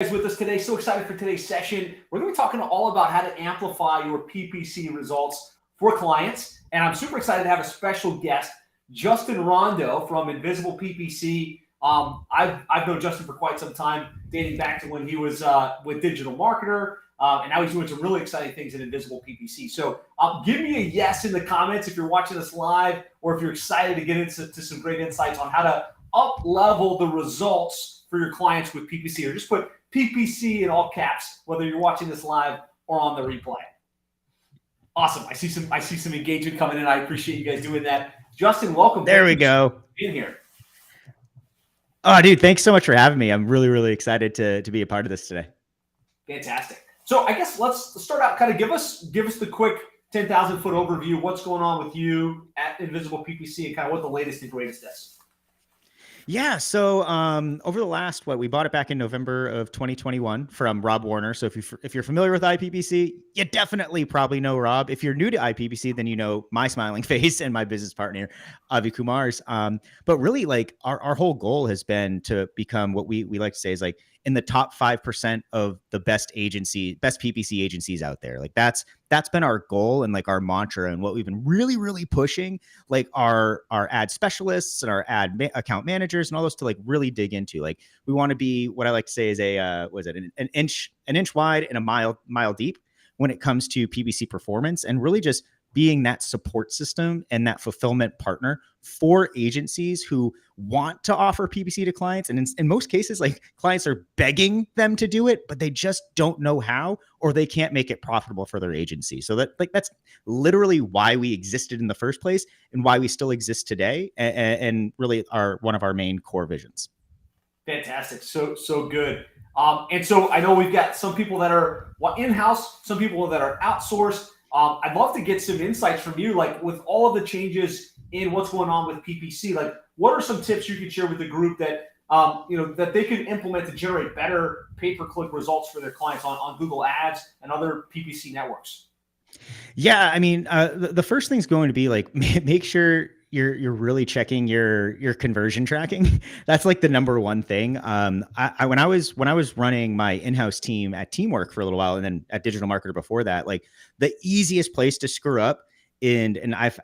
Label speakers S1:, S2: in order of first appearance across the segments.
S1: With us today. So excited for today's session. We're going to be talking all about how to amplify your PPC results for clients. And I'm super excited to have a special guest, Justin Rondeau from Invisible PPC. I've known Justin for quite some time, dating back to when he was with Digital Marketer. And now he's doing some really exciting things in Invisible PPC. So give me a yes in the comments if you're watching this live or if you're excited to get into some great insights on how to up-level the results for your clients with PPC, or just put PPC in all caps, whether you're watching this live or on the replay. Awesome. I see some engagement coming in. I appreciate you guys doing that. Justin, welcome.
S2: There we go.
S1: Being here.
S2: Oh, dude, thanks so much for having me. I'm really, really excited to be a part of this today.
S1: Fantastic. So I guess let's start out. Kind of give us the quick 10,000 foot overview. What's going on with you at Invisible PPC and kind of what the latest and greatest is.
S2: Yeah. So over the last, we bought it back in November of 2021 from Rob Warner. So if you're familiar with IPPC, you definitely probably know Rob. If you're new to IPPC, then you know my smiling face and my business partner, Avi Kumar's. But really, like our whole goal has been to become what we like to say is like in the top 5% of the best PPC agencies out there. Like that's been our goal and like our mantra, and what we've been really, really pushing, like our ad specialists and our account managers and all those to like really dig into. Like we want to be what I like to say is an inch wide and a mile deep when it comes to PPC performance, and really just being that support system and that fulfillment partner for agencies who want to offer PPC to clients. And in most cases, like clients are begging them to do it, but they just don't know how, or they can't make it profitable for their agency. So that's literally why we existed in the first place and why we still exist today. And really are one of our main core visions.
S1: Fantastic. So good. And so I know we've got some people that are in-house, some people that are outsourced. I'd love to get some insights from you, like with all of the changes in what's going on with PPC, like what are some tips you could share with the group that, that they can implement to generate better pay-per-click results for their clients on Google Ads and other PPC networks?
S2: Yeah. I mean, the first thing's going to be like, make sure you're really checking your conversion tracking. That's like the number one thing. When I was running my in-house team at Teamwork for a little while, and then at Digital Marketer before that, like the easiest place to screw up, and I've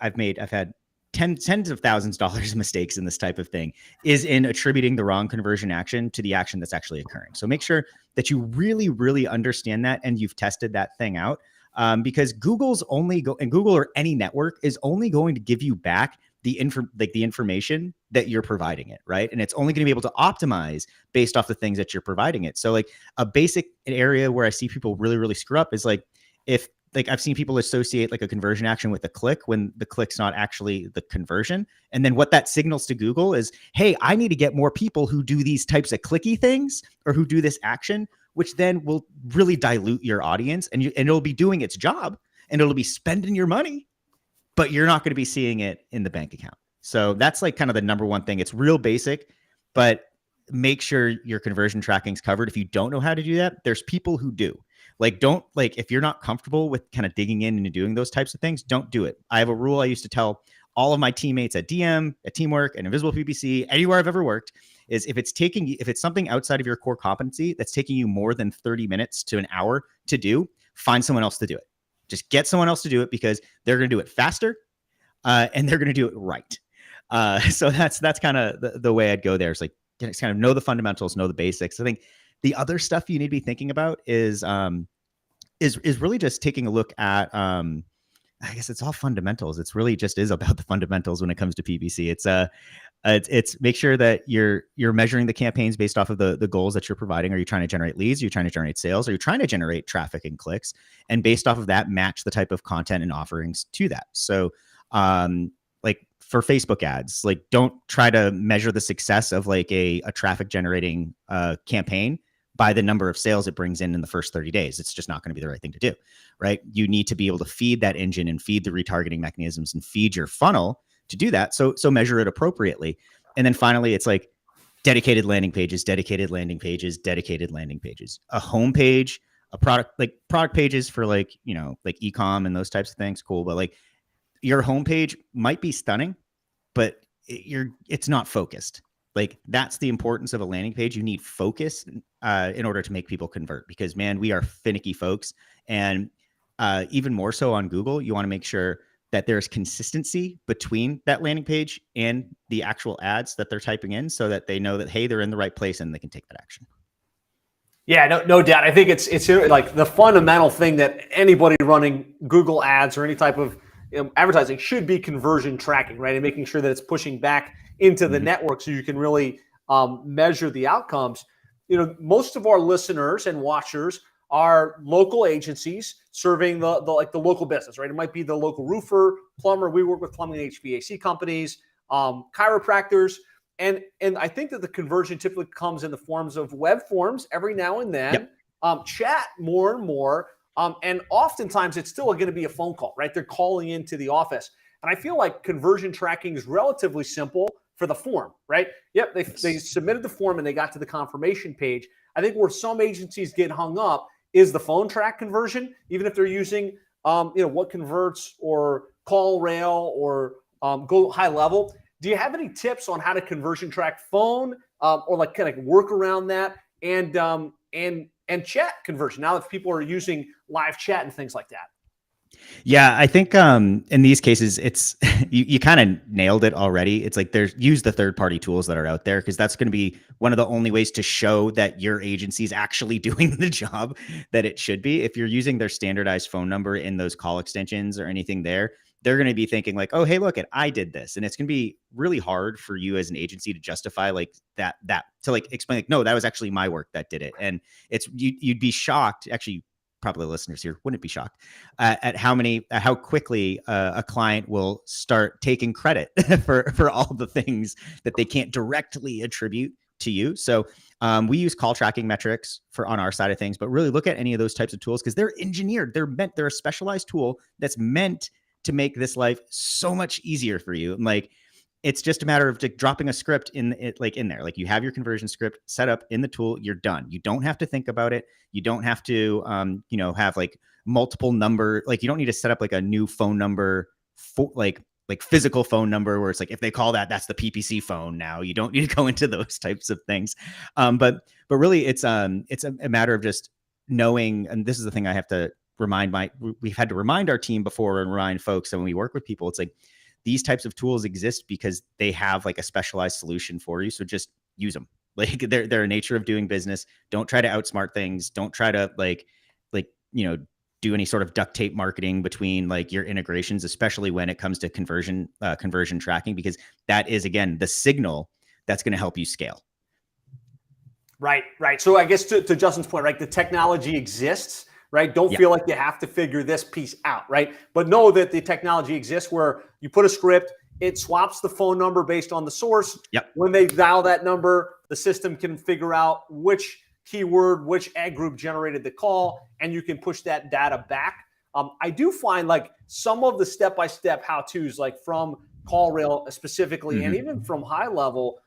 S2: had tens of thousands of dollars of mistakes in this type of thing, is in attributing the wrong conversion action to the action that's actually occurring. So make sure that you really, really understand that and you've tested that thing out. Because Google or any network is only going to give you back the information that you're providing it, right? And it's only going to be able to optimize based off the things that you're providing it. So like a basic area where I see people really, really screw up is like, if like I've seen people associate like a conversion action with a click when the click's not actually the conversion. And then what that signals to Google is, hey, I need to get more people who do these types of clicky things or who do this action, which then will really dilute your audience, and it'll be doing its job and it'll be spending your money, but you're not going to be seeing it in the bank account. So that's like kind of the number one thing. It's real basic, but make sure your conversion tracking's covered. If you don't know how to do that, there's people who do. Like, if you're not comfortable with kind of digging in and doing those types of things, don't do it. I have a rule I used to tell all of my teammates at DM, at Teamwork, at Invisible PPC, anywhere I've ever worked, is if it's something outside of your core competency that's taking you more than 30 minutes to an hour to do, find someone else to do it. Just get someone else to do it, because they're going to do it faster and they're going to do it right. So that's kind of the way I'd go there. It's like, just kind of know the fundamentals, know the basics. I think the other stuff you need to be thinking about is really just taking a look at, I guess it's all fundamentals. It's really just is about the fundamentals when it comes to PPC. It's make sure that you're measuring the campaigns based off of the goals that you're providing. Are you trying to generate leads? Are you trying to generate sales? Are you trying to generate traffic and clicks? And based off of that, match the type of content and offerings to that. So, like for Facebook ads, like don't try to measure the success of like a traffic generating campaign by the number of sales it brings in the first 30 days. It's just not going to be the right thing to do, right? You need to be able to feed that engine and feed the retargeting mechanisms and feed your funnel to do that. So measure it appropriately. And then finally, it's like dedicated landing pages, dedicated landing pages, dedicated landing pages, a homepage, a product pages for like, like e-com and those types of things. Cool. But like your homepage might be stunning, but it's not focused. Like that's the importance of a landing page. You need focus in order to make people convert, because man, we are finicky folks. And even more so on Google, you want to make sure that there's consistency between that landing page and the actual ads that they're typing in, so that they know that, hey, they're in the right place and they can take that action.
S1: Yeah, no doubt. I think it's like the fundamental thing that anybody running Google ads or any type of advertising should be conversion tracking, right? And making sure that it's pushing back into the network so you can really measure the outcomes. Most of our listeners and watchers are local agencies serving the local business, right? It might be the local roofer, plumber. We work with plumbing and HVAC companies, chiropractors. And I think that the conversion typically comes in the forms of web forms every now and then, chat more and more. And oftentimes it's still going to be a phone call, right? They're calling into the office. And I feel like conversion tracking is relatively simple for the form, right? Yep, they submitted the form and they got to the confirmation page. I think where some agencies get hung up is the phone track conversion, even if they're using, what converts or call rail or go high level. Do you have any tips on how to conversion track phone or like kind of work around that and chat conversion now that people are using live chat and things like that?
S2: Yeah, I think in these cases, it's you kind of nailed it already. It's like use the third-party tools that are out there, because that's going to be one of the only ways to show that your agency is actually doing the job that it should be. If you're using their standardized phone number in those call extensions or anything there, they're going to be thinking like, oh, hey, look, I did this. And it's going to be really hard for you as an agency to justify like that to like explain like, no, that was actually my work that did it. And you'd be shocked, actually. Probably listeners here wouldn't be shocked at how quickly a client will start taking credit for all the things that they can't directly attribute to you. So we use call tracking metrics on our side of things, but really look at any of those types of tools, because they're engineered. They're a specialized tool that's meant to make this life so much easier for you. And like, it's just a matter of dropping a script in there. Like you have your conversion script set up in the tool, you're done. You don't have to think about it. You don't have to, have like multiple number. Like you don't need to set up like a new phone number for like physical phone number where it's like, if they call that's the PPC phone now. You don't need to go into those types of things. But really it's a matter of just knowing, and this is the thing I have to we've had to remind our team before and remind folks. And when we work with people, it's like, these types of tools exist because they have like a specialized solution for you. So just use them. Like they're a nature of doing business. Don't try to outsmart things. Don't try to do any sort of duct tape marketing between like your integrations, especially when it comes to conversion tracking, because that is, again, the signal that's going to help you scale.
S1: Right. So I guess to Justin's point, right, the technology exists. Right? Don't feel like you have to figure this piece out, right? But know that the technology exists where you put a script, it swaps the phone number based on the source.
S2: Yep.
S1: When they dial that number, the system can figure out which keyword, which ad group generated the call, and you can push that data back. I do find like some of the step-by-step how-tos, like from call rail specifically, and even from high level,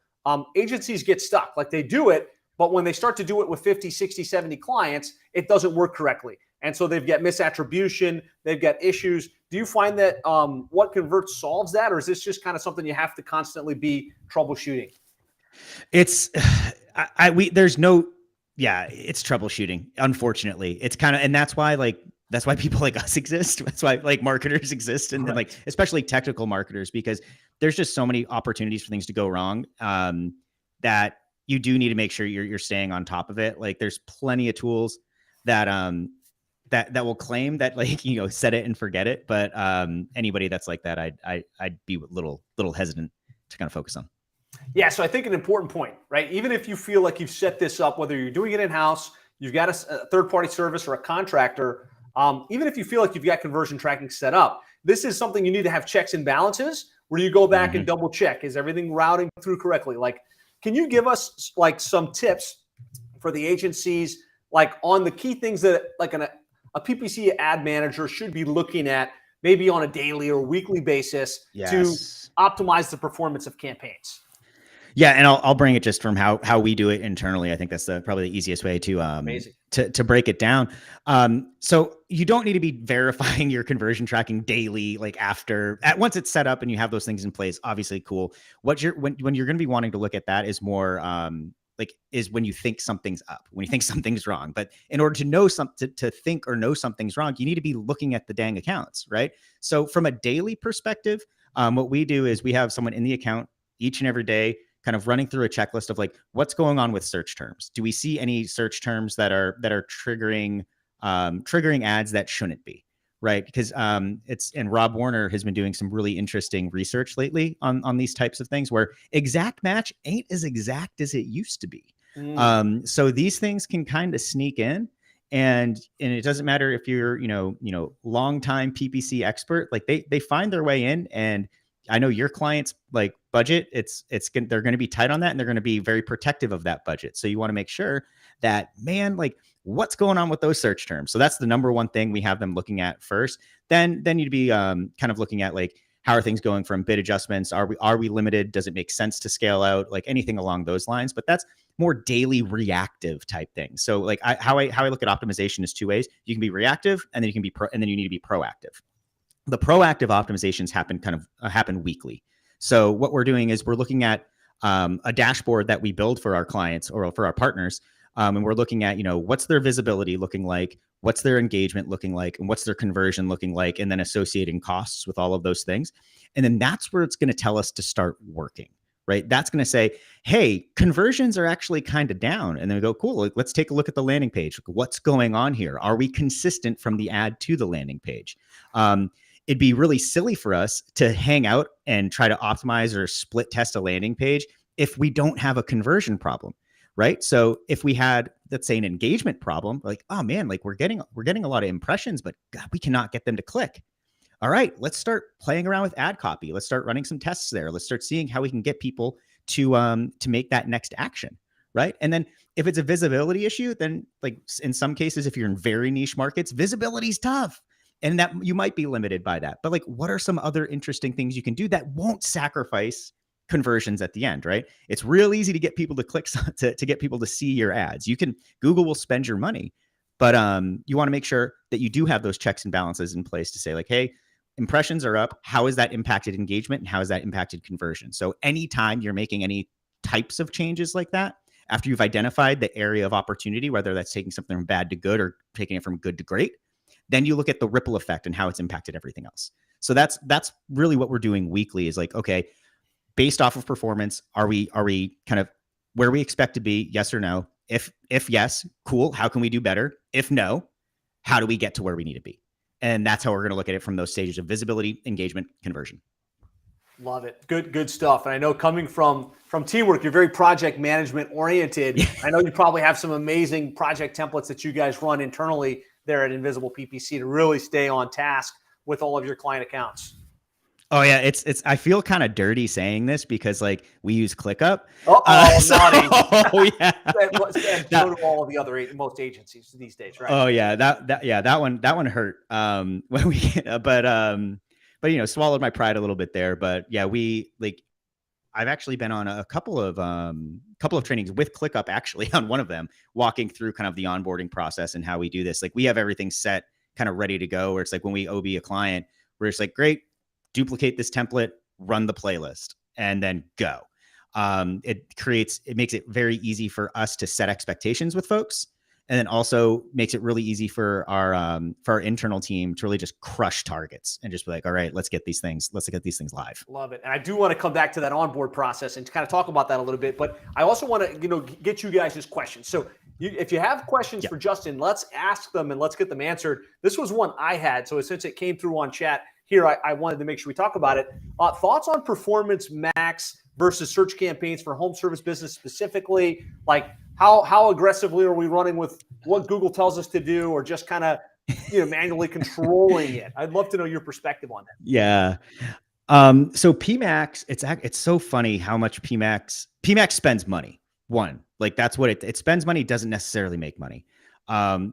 S1: agencies get stuck. Like they do it, but when they start to do it with 50, 60, 70 clients, it doesn't work correctly. And so they've got misattribution, they've got issues. Do you find that What Converts solves that? Or is this just kind of something you have to constantly be troubleshooting?
S2: It's, it's troubleshooting. Unfortunately, it's kind of, and that's why people like us exist. That's why like marketers exist. And then like, especially technical marketers, because there's just so many opportunities for things to go wrong that you do need to make sure you're staying on top of it. Like there's plenty of tools that will claim that like, set it and forget it. But anybody that's like that, I'd be a little hesitant to kind of focus on.
S1: Yeah. So I think an important point, right? Even if you feel like you've set this up, whether you're doing it in-house, you've got a third-party service or a contractor, even if you feel like you've got conversion tracking set up, this is something you need to have checks and balances where you go back and double check. Is everything routing through correctly? Like, can you give us like some tips for the agencies, like on the key things that like a PPC ad manager should be looking at maybe on a daily or weekly basis to optimize the performance of campaigns?
S2: Yeah, and I'll bring it just from how we do it internally. I think that's probably the easiest way to
S1: Amazing.
S2: to break it down. So you don't need to be verifying your conversion tracking daily, like once it's set up and you have those things in place. Obviously, cool. When you're going to be wanting to look at that is more is when you think something's up, when you think something's wrong. But in order to know to think or know something's wrong, you need to be looking at the dang accounts, right? So from a daily perspective, what we do is we have someone in the account each and every day, kind of running through a checklist of like what's going on with search terms. Do we see any search terms that are triggering ads that shouldn't be, right? Because and Rob Warner has been doing some really interesting research lately on these types of things where exact match ain't as exact as it used to be. So these things can kind of sneak in. And it doesn't matter if you're, longtime PPC expert, like they find their way in. And I know your client's like budget, they're going to be tight on that, and they're going to be very protective of that budget. So you want to make sure that, man, like what's going on with those search terms. So that's the number one thing we have them looking at first. Then you'd be kind of looking at like, how are things going from bid adjustments? Are we limited? Does it make sense to scale out? Like anything along those lines. But that's more daily reactive type things. So like how I look at optimization is two ways. You can be reactive, and then you can be and then you need to be proactive. The proactive optimizations happen weekly. So what we're doing is we're looking at a dashboard that we build for our clients or for our partners. And we're looking at, what's their visibility looking like, what's their engagement looking like, and what's their conversion looking like, and then associating costs with all of those things. And then that's where it's going to tell us to start working, right? That's going to say, hey, conversions are actually kind of down. And then we go, cool, let's take a look at the landing page. What's going on here? Are we consistent from the ad to the landing page? It'd be really silly for us to hang out and try to optimize or split test a landing page if we don't have a conversion problem, right? So if we had, let's say, an engagement problem, like, oh man, like we're getting a lot of impressions, but God, we cannot get them to click. All right, let's start playing around with ad copy. Let's start running some tests there. Let's start seeing how we can get people to make that next action, right? And then if it's a visibility issue, then like in some cases, if you're in very niche markets, visibility is tough. And that you might be limited by that. But like, what are some other interesting things you can do that won't sacrifice conversions at the end, right? It's real easy to get people to click to get people to see your ads. Google will spend your money, but you want to make sure that you do have those checks and balances in place to say like, hey, impressions are up. How has that impacted engagement, and how has that impacted conversion? So anytime you're making any types of changes like that, after you've identified the area of opportunity, whether that's taking something from bad to good or taking it from good to great, then you look at the ripple effect and how it's impacted everything else. So that's really what we're doing weekly is like, okay, based off of performance, are we kind of where we expect to be? Yes or no? If yes, cool. How can we do better? If no, how do we get to where we need to be? And that's how we're going to look at it from those stages of visibility, engagement, conversion.
S1: Love it. Good stuff. And I know coming from Teamwork, you're very project management oriented. I know you probably have some amazing project templates that you guys run internally there at Invisible PPC to really stay on task with all of your client accounts.
S2: Oh yeah, it's. I feel kind of dirty saying this because like we use ClickUp.
S1: Naughty.
S2: Oh yeah.
S1: So do all of the other most agencies these days, right?
S2: Oh yeah, that one hurt. When we, but swallowed my pride a little bit there. But yeah, I've actually been on a couple of trainings with ClickUp, actually on one of them, walking through kind of the onboarding process and how we do this. Like we have everything set, kind of ready to go. Where it's like when we OB a client, we're just like, great, duplicate this template, run the playlist, and then go. It makes it very easy for us to set expectations with folks, and then also makes it really easy for our internal team to really just crush targets and just be like, all right, let's get these things live.
S1: Love it. And I do want to come back to that onboard process and to kind of talk about that a little bit, but I also want to, get you guys' questions. So if you have questions for Justin, let's ask them and let's get them answered. This was one I had. So since it came through on chat here, I wanted to make sure we talk about it. Thoughts on Performance Max versus search campaigns for home service business specifically? Like how aggressively are we running with what Google tells us to do, or just kind of manually controlling it? I'd love to know your perspective on that.
S2: Yeah. So PMax, it's so funny how much PMax spends money. One, like that's what it spends money, doesn't necessarily make money.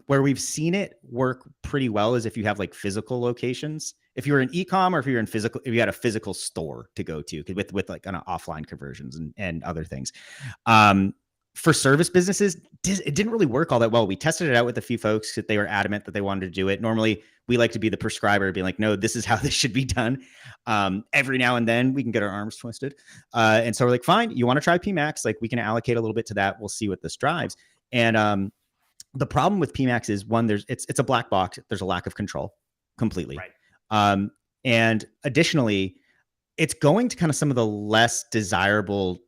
S2: Where we've seen it work pretty well is if you have like physical locations if you were in e-com or if you had a physical store to go to with like kind of offline conversions and other things. For service businesses, it didn't really work all that well. We tested it out with a few folks that they were adamant that they wanted to do it. Normally we like to be the prescriber, being like, no, this is how this should be done. Every now and then we can get our arms twisted. And so we're like, fine, you want to try PMax? Like we can allocate a little bit to that. We'll see what this drives. And the problem with PMax is one, it's a black box. There's a lack of control completely.
S1: Right.
S2: And additionally, it's going to kind of some of the less desirable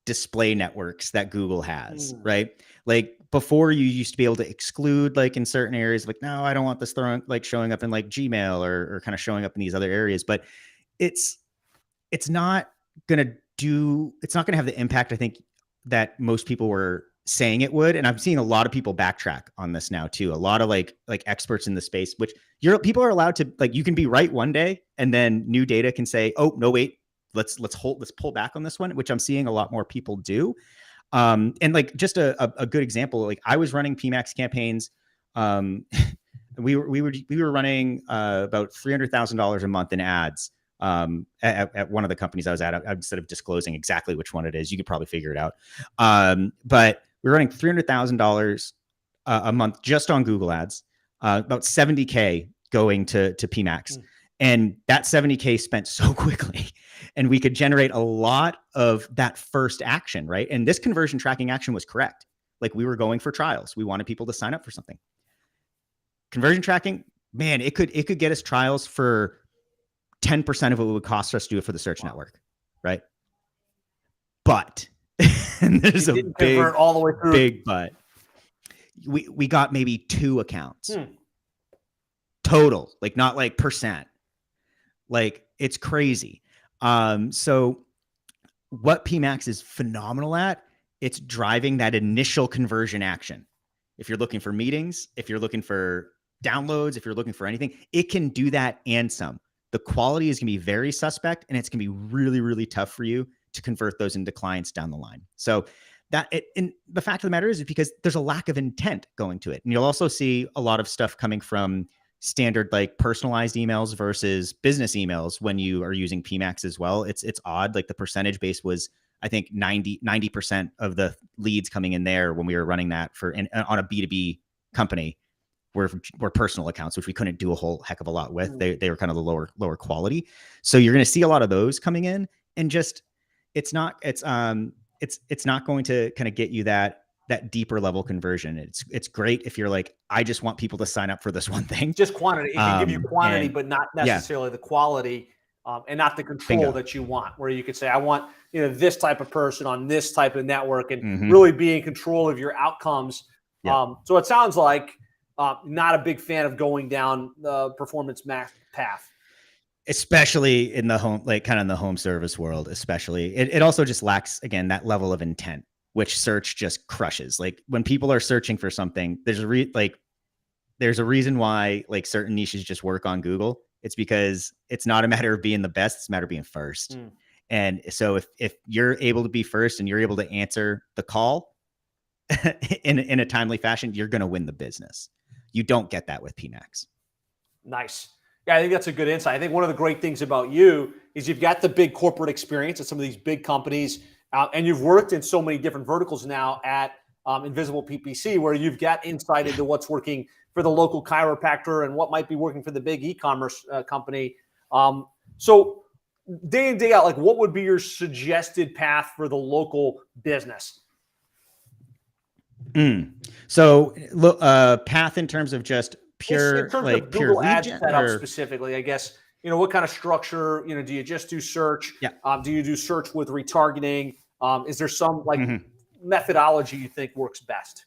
S2: display networks that Google has, right? Like before you used to be able to exclude like in certain areas, like, no, I don't want this showing up in like Gmail or kind of showing up in these other areas, but it's not going to have the impact I think that most people were saying it would. And I'm seeing a lot of people backtrack on this now too. A lot of like experts in the space, which people are allowed to, like, you can be right one day and then new data can say, oh no, wait, let's pull back on this one, which I'm seeing a lot more people do. And like just a good example, like I was running PMax campaigns. We were running about $300,000 a month in ads at one of the companies I was at. Instead of disclosing exactly which one it is, you could probably figure it out. But we were running $300,000 a month just on Google ads, about 70K going to PMax. And that 70K spent so quickly, and we could generate a lot of that first action, right? And this conversion tracking action was correct. Like we were going for trials. We wanted people to sign up for something. Conversion tracking, man, it could get us trials for 10% of what it would cost us to do it for the search network, right? But, and there's a big, all the way through. Big but. We got maybe 2 accounts total, like not like percent. Like it's crazy. So what PMax is phenomenal at, it's driving that initial conversion action. If you're looking for meetings, if you're looking for downloads, if you're looking for anything, it can do that and some. The quality is going to be very suspect, and it's going to be really, really tough for you to convert those into clients down the line. So and the fact of the matter is because there's a lack of intent going to it. And you'll also see a lot of stuff coming from standard like personalized emails versus business emails when you are using PMax as well. It's odd. Like the percentage base was, I think 90% of the leads coming in there when we were running that on a B2B company were personal accounts, which we couldn't do a whole heck of a lot with. They were kind of the lower quality. So you're going to see a lot of those coming in, and just, it's not going to kind of get you that deeper level conversion. It's great if you're like, I just want people to sign up for this one thing.
S1: Just quantity. It can give you quantity, but not necessarily the quality, and not the control that you want, where you could say, I want, this type of person on this type of network, and really be in control of your outcomes. So it sounds like not a big fan of going down the performance max path.
S2: Especially in the home, like kind of in the home service world, especially. It also just lacks, again, that level of intent, which search just crushes. Like when people are searching for something, there's a reason why like certain niches just work on Google. It's because it's not a matter of being the best, it's a matter of being first. And so if you're able to be first and you're able to answer the call in a timely fashion, you're going to win the business. You don't get that with PMax.
S1: Nice. Yeah, I think that's a good insight. I think one of the great things about you is you've got the big corporate experience at some of these big companies, and you've worked in so many different verticals now at Invisible PPC, where you've got insight into what's working for the local chiropractor and what might be working for the big e-commerce company. So day in, day out, like what would be your suggested path for the local business?
S2: So path in terms of just pure, like pure
S1: Google ad setup specifically, I guess, what kind of structure, do you just do search? Do you do search with retargeting? Is there some methodology you think works best?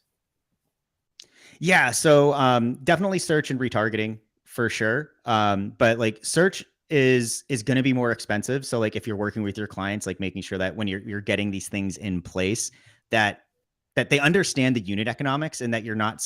S2: Yeah. So definitely search and retargeting for sure. But like search is going to be more expensive. So like if you're working with your clients, like making sure that when you're getting these things in place, that they understand the unit economics, and that you're not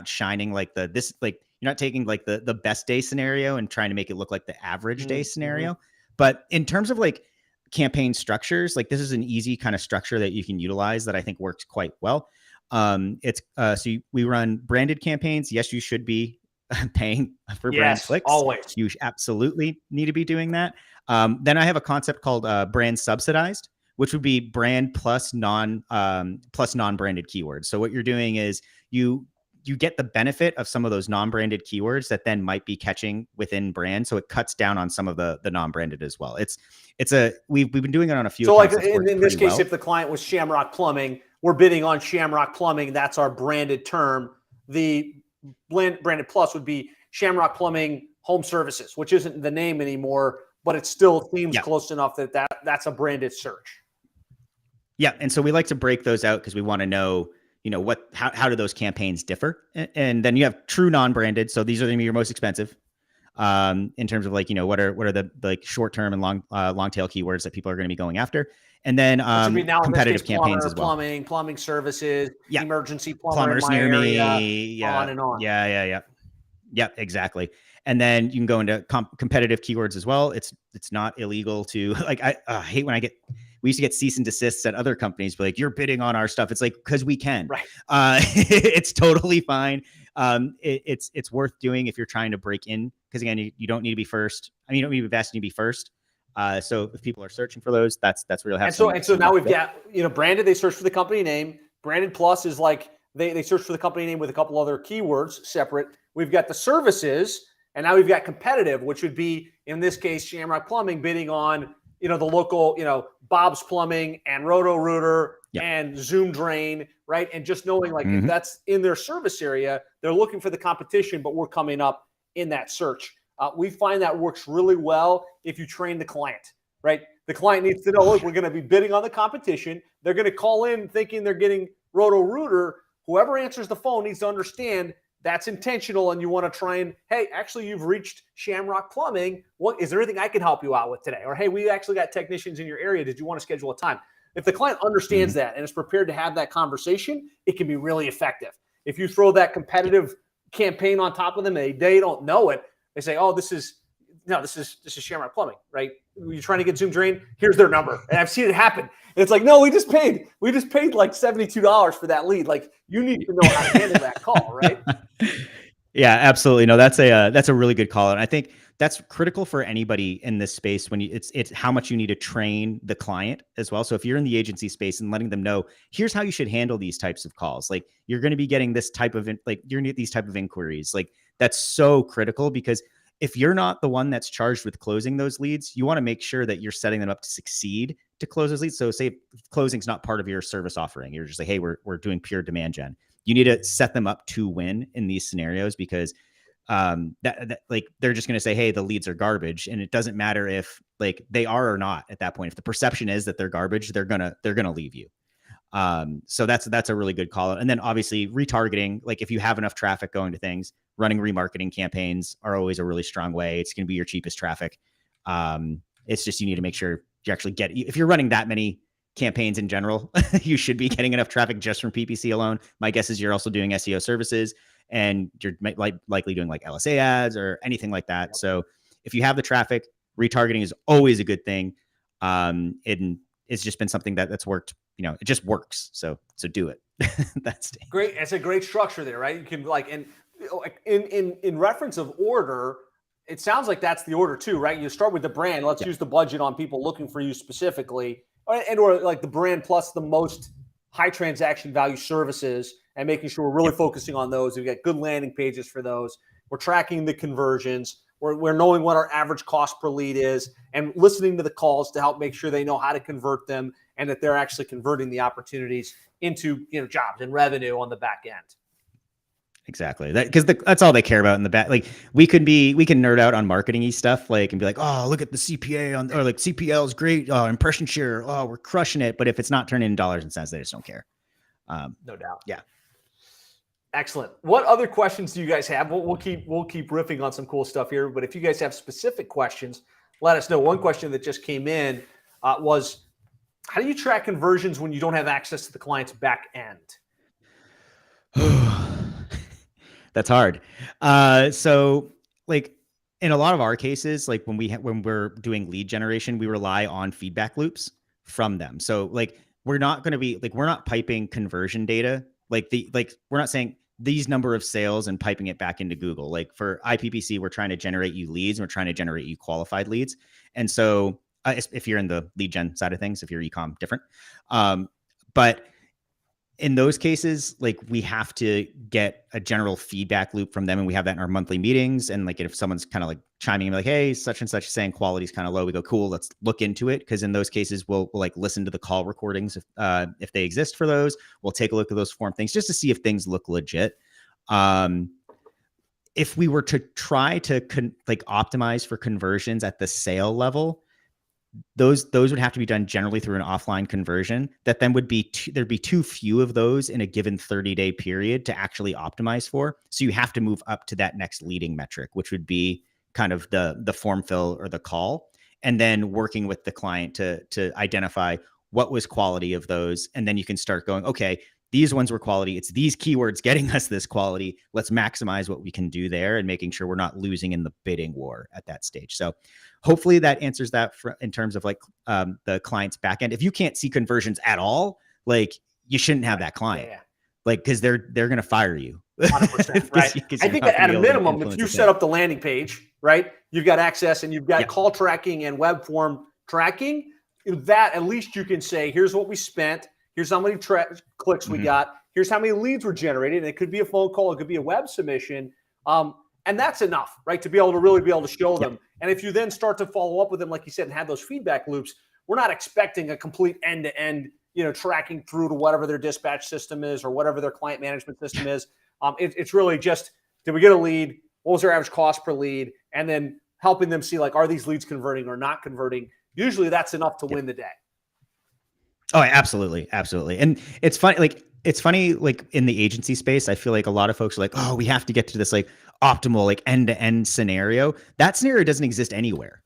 S2: shining like you're not taking like the best day scenario and trying to make it look like the average day scenario. But in terms of like campaign structures, like this is an easy kind of structure that you can utilize that I think works quite well. We run branded campaigns. Yes, you should be paying for brand
S1: Yes,
S2: clicks,
S1: always.
S2: you absolutely need to be doing that. Then I have a concept called brand subsidized, which would be brand plus non-branded keywords. So what you're doing is you get the benefit of some of those non-branded keywords that then might be catching within brand. So it cuts down on some of the non-branded as well. We've been doing it on a few
S1: So like
S2: accounts. That's worked
S1: in this
S2: pretty
S1: case,
S2: well.
S1: if the client was Shamrock Plumbing, we're bidding on Shamrock Plumbing. That's our branded term. The branded plus would be Shamrock Plumbing Home Services, which isn't the name anymore, but it still seems close enough that's a branded search.
S2: Yeah. And so we like to break those out because we want to know, how do those campaigns differ? And then you have true non-branded. So these are going to be your most expensive in terms of what are the like short-term and long tail keywords that people are going to be going after. And then competitive campaigns as well.
S1: Plumbing services, emergency plumber
S2: Plumbers
S1: in my
S2: near
S1: area,
S2: me.
S1: on and on.
S2: Yeah, exactly. And then you can go into competitive keywords as well. It's not illegal to I hate when we used to get cease and desists at other companies, but like, you're bidding on our stuff. It's like, cause we can,
S1: right.
S2: It's totally fine. It's worth doing if you're trying to break in. Cause again, you don't need to be first. I mean, you don't need to be best, you need to be first. So if people are searching for those, that's where you'll have.
S1: And so now we've got, branded, they search for the company name. Branded plus is like they search for the company name with a couple other keywords separate. We've got the services, and now we've got competitive, which would be, in this case, Shamrock Plumbing bidding on, the local, Bob's Plumbing and Roto-Rooter and Zoom Drain, right? And just knowing if that's in their service area, they're looking for the competition, but we're coming up in that search. We find that works really well if you train the client, right? The client needs to know, look, we're going to be bidding on the competition. They're going to call in thinking they're getting Roto-Rooter. Whoever answers the phone needs to understand that's intentional, and you want to try and, hey, actually, you've reached Shamrock Plumbing. What is there anything I can help you out with today? Or, hey, we actually got technicians in your area. Did you want to schedule a time? If the client understands that and is prepared to have that conversation, it can be really effective. If you throw that competitive campaign on top of them and they don't know it, they say, oh, this is Shamrock Plumbing, right? You're trying to get Zoom Drain. Here's their number. And I've seen it happen. And it's like, no, we just paid like $72 for that lead. Like, you need to know how to handle that call, right?
S2: Yeah, absolutely. No, that's a really good call. And I think that's critical for anybody in this space when it's how much you need to train the client as well. So if you're in the agency space and letting them know, here's how you should handle these types of calls. Like, you're going to be getting this type of, you're going to get these type of inquiries. Like, that's so critical, because if you're not the one that's charged with closing those leads, you want to make sure that you're setting them up to succeed to close those leads. So say closing's not part of your service offering. You're just like, hey, we're doing pure demand gen. You need to set them up to win in these scenarios, because they're just going to say, hey, the leads are garbage. And it doesn't matter if they are or not at that point. If the perception is that they're garbage, they're going to leave you. So that's a really good call. And then obviously retargeting, if you have enough traffic going to things, running remarketing campaigns are always a really strong way. It's going to be your cheapest traffic. It's just, you need to make sure you actually if you're running that many campaigns in general, you should be getting enough traffic just from PPC alone. My guess is you're also doing SEO services, and you're likely doing LSA ads or anything like that. So if you have the traffic, retargeting is always a good thing. And it's just been something that's worked. It just works. So do it. That's
S1: great. It's a great structure there, right? You can in reference of order, it sounds like that's the order too, right? You start with the brand. Let's use the budget on people looking for you specifically, or the brand plus the most high transaction value services, and making sure we're really focusing on those. We've got good landing pages for those. We're tracking the conversions. We're knowing what our average cost per lead is, and listening to the calls to help make sure they know how to convert them, and that they're actually converting the opportunities into jobs and revenue on the back end.
S2: Exactly. Because that's all they care about in the back. We can nerd out on marketing-y stuff, and be like, oh, look at the CPA or CPL is great. Oh, impression share. Oh, we're crushing it. But if it's not turning into dollars and cents, they just don't care.
S1: No doubt.
S2: Yeah.
S1: Excellent. What other questions do you guys have? We'll keep riffing on some cool stuff here. But if you guys have specific questions, let us know. One question that just came in was, how do you track conversions when you don't have access to the client's back end?
S2: That's hard. So in a lot of our cases, when we're doing lead generation, we rely on feedback loops from them. So we're not going to be we're not piping conversion data. We're not saying these number of sales and piping it back into Google. Like for IPPC, we're trying to generate you leads and we're trying to generate you qualified leads. And so if you're in the lead gen side of things, if you're e-com, different. But in those cases, like we have to get a general feedback loop from them, and we have that in our monthly meetings. And like if someone's kind of like chiming in like, hey, such and such saying quality is kind of low, we go, cool, let's look into it. Because in those cases, we'll like listen to the call recordings if they exist for those. We'll take a look at those form things just to see if things look legit. If we were to try to like optimize for conversions at the sale level, those would have to be done generally through an offline conversion. That then would be there'd be too few of those in a given 30-day period to actually optimize for. So you have to move up to that next leading metric, which would be kind of the form fill or the call, and then working with the client to identify what was quality of those. And then you can start going, okay, these ones were quality. It's these keywords getting us this quality. Let's maximize what we can do there and making sure we're not losing in the bidding war at that stage. So hopefully that answers that in terms of like the client's backend. If you can't see conversions at all, like you shouldn't have that client, like, cause they're going to fire you.
S1: 100%, right. I think that at a minimum, if you set up the landing page, right, you've got access and you've got call tracking and web form tracking, that at least you can say, here's what we spent. Here's how many clicks we got. Here's how many leads were generated. And it could be a phone call. It could be a web submission. And that's enough, right, to be able to really be able to show them. And if you then start to follow up with them, like you said, and have those feedback loops, we're not expecting a complete end-to-end, tracking through to whatever their dispatch system is or whatever their client management system is. It's really just, did we get a lead? What was their average cost per lead? And then helping them see, like, are these leads converting or not converting? Usually that's enough to win the day.
S2: Oh, absolutely. Absolutely. And it's funny, like in the agency space, I feel like a lot of folks are like, oh, we have to get to this like optimal, like end-to-end scenario. That scenario doesn't exist anywhere.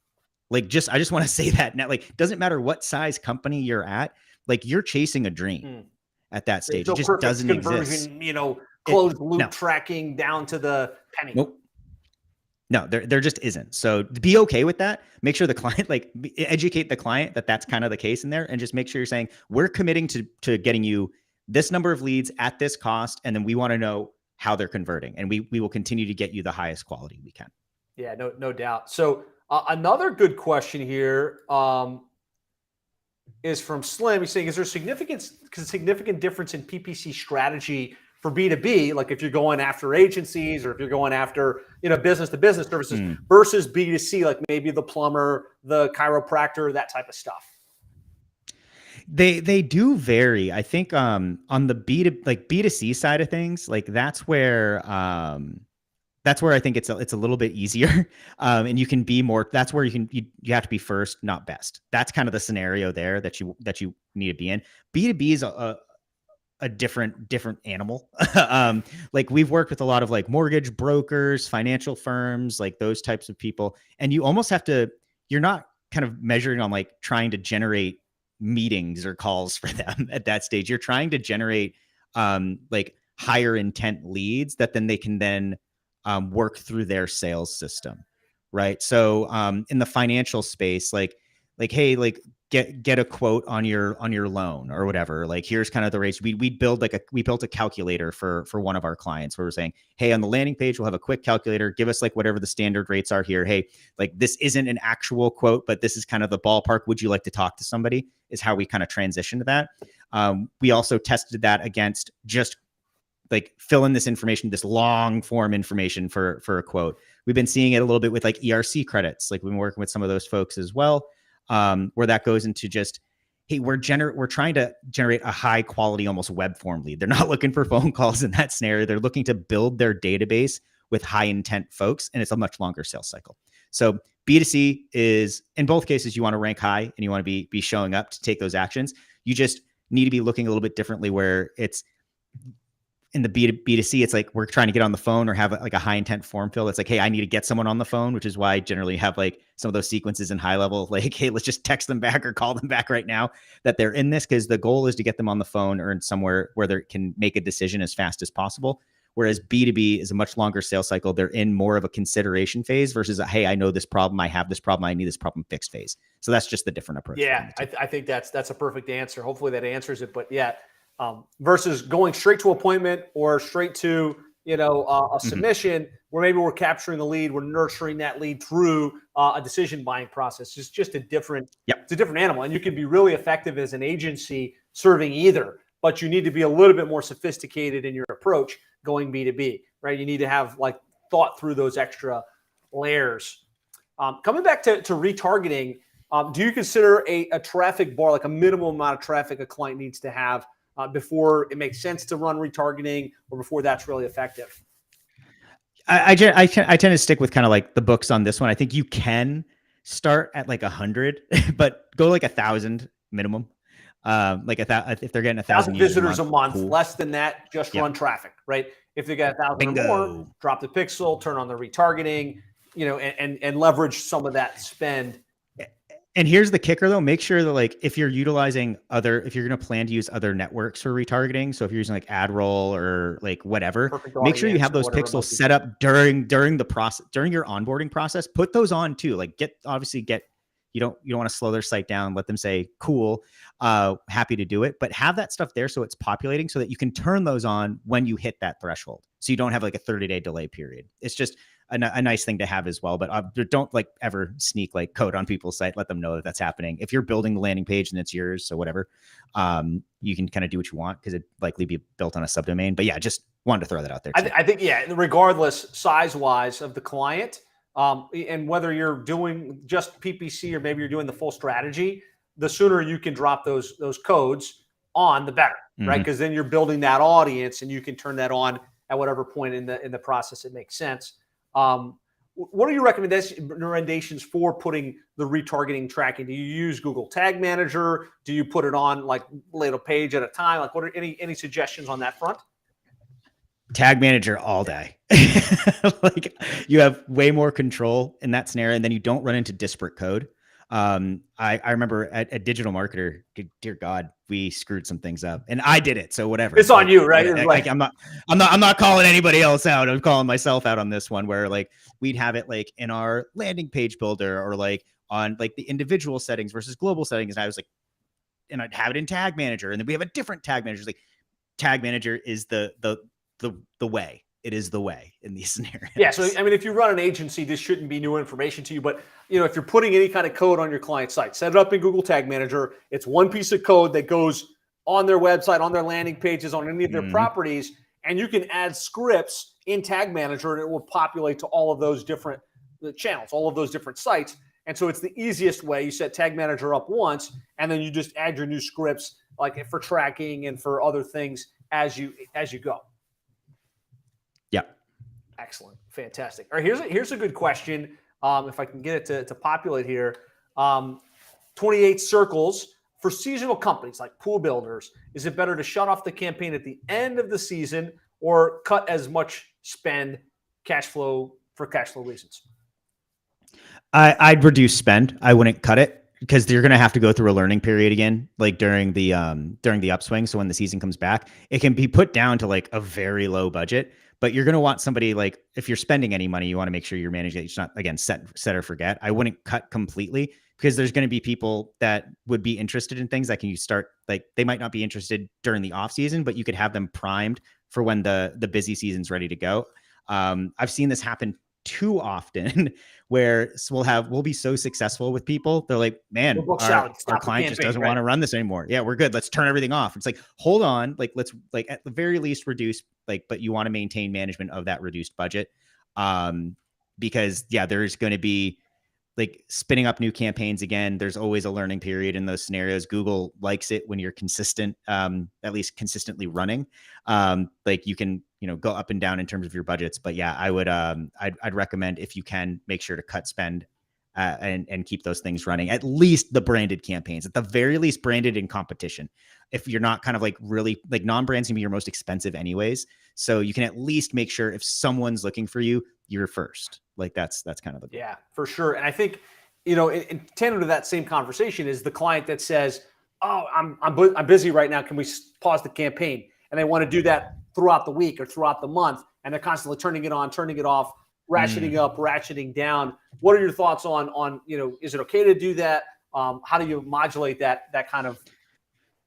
S2: Like I just want to say that now, like, doesn't matter what size company you're at, like you're chasing a dream at that stage. It just doesn't exist.
S1: Closed loop tracking down to the penny.
S2: Nope. No, there just isn't. So be okay with that. Make sure the client, like educate the client that that's kind of the case in there, and just make sure you're saying, we're committing to getting you this number of leads at this cost. And then we want to know how they're converting, and we will continue to get you the highest quality we can.
S1: Yeah, no doubt. So another good question here is from Slim. He's saying, is there significant difference in PPC strategy for B2B, like if you're going after agencies or if you're going after, business to business services versus B2C, like maybe the plumber, the chiropractor, that type of stuff?
S2: They do vary. I think on the B2C side of things, like that's where I think it's a little bit easier. And you can be more, that's where you have to be first, not best. That's kind of the scenario there that you need to be in. B2B is a different animal. Like we've worked with a lot of like mortgage brokers, financial firms, like those types of people. And you almost have to, you're not kind of measuring on like trying to generate meetings or calls for them at that stage. You're trying to generate like higher intent leads that then they can then work through their sales system. Right. So in the financial space, like, hey, like get a quote on your loan or whatever. Like, here's kind of the rates. We built a calculator for one of our clients where we're saying, hey, on the landing page, we'll have a quick calculator. Give us like whatever the standard rates are here. Hey, like this isn't an actual quote, but this is kind of the ballpark. Would you like to talk to somebody? Is how we kind of transition to that. We also tested that against just like fill in this information, this long form information for a quote. We've been seeing it a little bit with like ERC credits. Like we've been working with some of those folks as well. Where that goes into just, hey, we're trying to generate a high quality, almost web form lead. They're not looking for phone calls in that scenario. They're looking to build their database with high intent folks, and it's a much longer sales cycle. So B2C is, in both cases, you want to rank high and you want to be showing up to take those actions. You just need to be looking a little bit differently where it's in the B2C, it's like we're trying to get on the phone or have like a high intent form fill. It's like, hey, I need to get someone on the phone, which is why I generally have like some of those sequences in high level, like, hey, let's just text them back or call them back right now that they're in this, because the goal is to get them on the phone or in somewhere where they can make a decision as fast as possible. Whereas B2B is a much longer sales cycle. They're in more of a consideration phase versus a, hey, I know this problem, I have this problem, I need this problem fixed phase. So that's just the different approach.
S1: Yeah, I think that's a perfect answer. Hopefully that answers it. But yeah, versus going straight to appointment or straight to a submission where maybe we're capturing the lead, we're nurturing that lead through a decision buying process. It's just a different, it's a different animal. And you can be really effective as an agency serving either, but you need to be a little bit more sophisticated in your approach going B2B, right? You need to have thought through those extra layers. Coming back to retargeting, do you consider a traffic bar, like a minimum amount of traffic a client needs to have before it makes sense to run retargeting, or before that's really effective?
S2: I tend to stick with kind of like the books on this one. I think you can start at 100, but go 1,000 minimum. If they're getting 1,000
S1: visitors a month, cool. Less than that, just run traffic, right? If they get 1,000 or more, drop the pixel, turn on the retargeting, and leverage some of that spend.
S2: And here's the kicker though, make sure that if you're utilizing if you're going to plan to use other networks for retargeting, so if you're using AdRoll or whatever, make sure you have those pixels set up during the process, during your onboarding process. Put those on too. You don't want to slow their site down, let them say, cool, happy to do it, but have that stuff there so it's populating so that you can turn those on when you hit that threshold. So you don't have a 30-day delay period. It's just a nice thing to have as well, but don't ever sneak code on people's site. Let them know that that's happening. If you're building the landing page and it's yours, so whatever, you can kind of do what you want because it likely be built on a subdomain. But yeah, just wanted to throw that out there.
S1: I think, regardless size-wise of the client, and whether you're doing just PPC or maybe you're doing the full strategy, the sooner you can drop those codes on, the better, right? Because then you're building that audience and you can turn that on at whatever point in the process it makes sense. What are your recommendations for putting the retargeting tracking? Do you use Google Tag Manager? Do you put it on little page at a time? What are any suggestions on that front?
S2: Tag Manager all day. You have way more control in that scenario, and then you don't run into disparate code. I remember at Digital Marketer, dear God, we screwed some things up, and I did it. So whatever.
S1: It's on you, right?
S2: I'm not calling anybody else out. I'm calling myself out on this one, where we'd have it in our landing page builder or on the individual settings versus global settings. And I was and I'd have it in Tag Manager, and then we have a different Tag Manager. Tag Manager is the way. It is the way in these scenarios.
S1: Yeah. So, if you run an agency, this shouldn't be new information to you, but if you're putting any kind of code on your client site, set it up in Google Tag Manager. It's one piece of code that goes on their website, on their landing pages, on any of their properties. And you can add scripts in Tag Manager and it will populate to all of those different channels, all of those different sites. And so it's the easiest way. You set Tag Manager up once, and then you just add your new scripts for tracking and for other things as you go.
S2: Yeah.
S1: Excellent. Fantastic. All right. Here's a good question. If I can get it to populate here. 28 circles for seasonal companies like pool builders. Is it better to shut off the campaign at the end of the season or cut as much spend for cash flow reasons?
S2: I'd reduce spend. I wouldn't cut it, because you're going to have to go through a learning period again, during the upswing. So when the season comes back, it can be put down to a very low budget. But you're going to want somebody, if you're spending any money, you want to make sure you're managing it. It's not, again, set or forget. I wouldn't cut completely, because there's going to be people that would be interested in things that can you start, they might not be interested during the off season, but you could have them primed for when the busy season's ready to go. I've seen this happen too often where we'll be so successful with people. They're man, our client just doesn't want to run this anymore. Yeah, we're good. Let's turn everything off. It's hold on, let's at the very least reduce, but you want to maintain management of that reduced budget. Because there's going to be spinning up new campaigns again. There's always a learning period in those scenarios. Google likes it when you're consistent, at least consistently running. You can, go up and down in terms of your budgets, but I would, I'd recommend, if you can, make sure to cut spend, and keep those things running. At least the branded campaigns, at the very least branded in competition. If you're not kind of really non-brands can be your most expensive anyways. So you can at least make sure if someone's looking for you, you're first. That's kind of the goal.
S1: Yeah, for sure. And I think, in tandem to that same conversation is the client that says, oh, I'm busy right now. Can we pause the campaign? And they want to do that throughout the week or throughout the month. And they're constantly turning it on, turning it off, ratcheting up, ratcheting down. What are your thoughts on, is it okay to do that? How do you modulate that kind of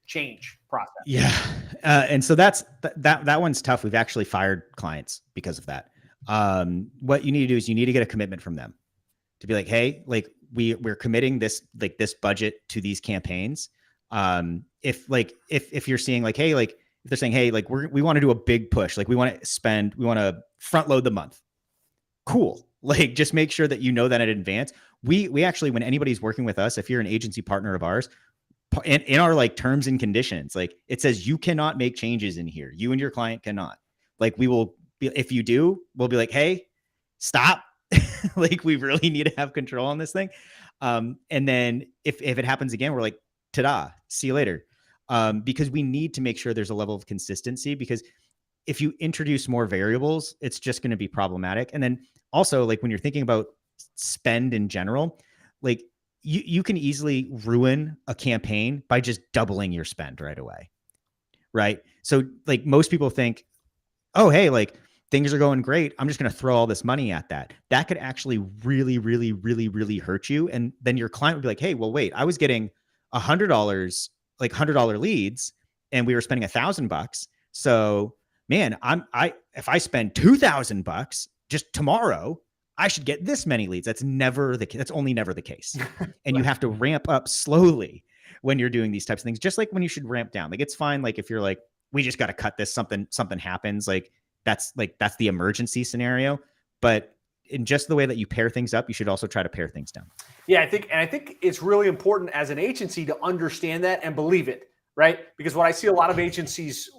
S1: change process?
S2: Yeah. And so that one's tough. We've actually fired clients because of that. What you need to do is you need to get a commitment from them to be like, hey, like we're committing this budget to these campaigns. If you're seeing like, hey, like if they're saying, hey, like we want to do a big push, like we want to front load the month. Cool. Like just make sure that you know that in advance. We actually, when anybody's working with us, if you're an agency partner of ours, in our like terms and conditions, like it says you cannot make changes in here. You and your client cannot. Like we will be, if you do, we'll be like, hey, stop. Like we really need to have control on this thing. And then if it happens again, we're like, ta-da, see you later. Because we need to make sure there's a level of consistency, because if you introduce more variables, it's just going to be problematic. And then also, like when you're thinking about spend in general, like you can easily ruin a campaign by just doubling your spend right away. Right. So like most people think, oh, hey, like things are going great, I'm just going to throw all this money at that. That could actually really, really, really, really hurt you. And then your client would be like, hey, well, wait, I was getting $100, like $100 leads, and we were spending $1,000. So man, if I spend $2,000 just tomorrow, I should get this many leads. That's only never the case. And you have to ramp up slowly when you're doing these types of things, just like when you should ramp down. Like it's fine. Like if you're like, we just got to cut this, something happens. That's the emergency scenario. But in just the way that you pair things up, you should also try to pair things down.
S1: Yeah, I think it's really important as an agency to understand that and believe it, right? Because what I see a lot of agencies,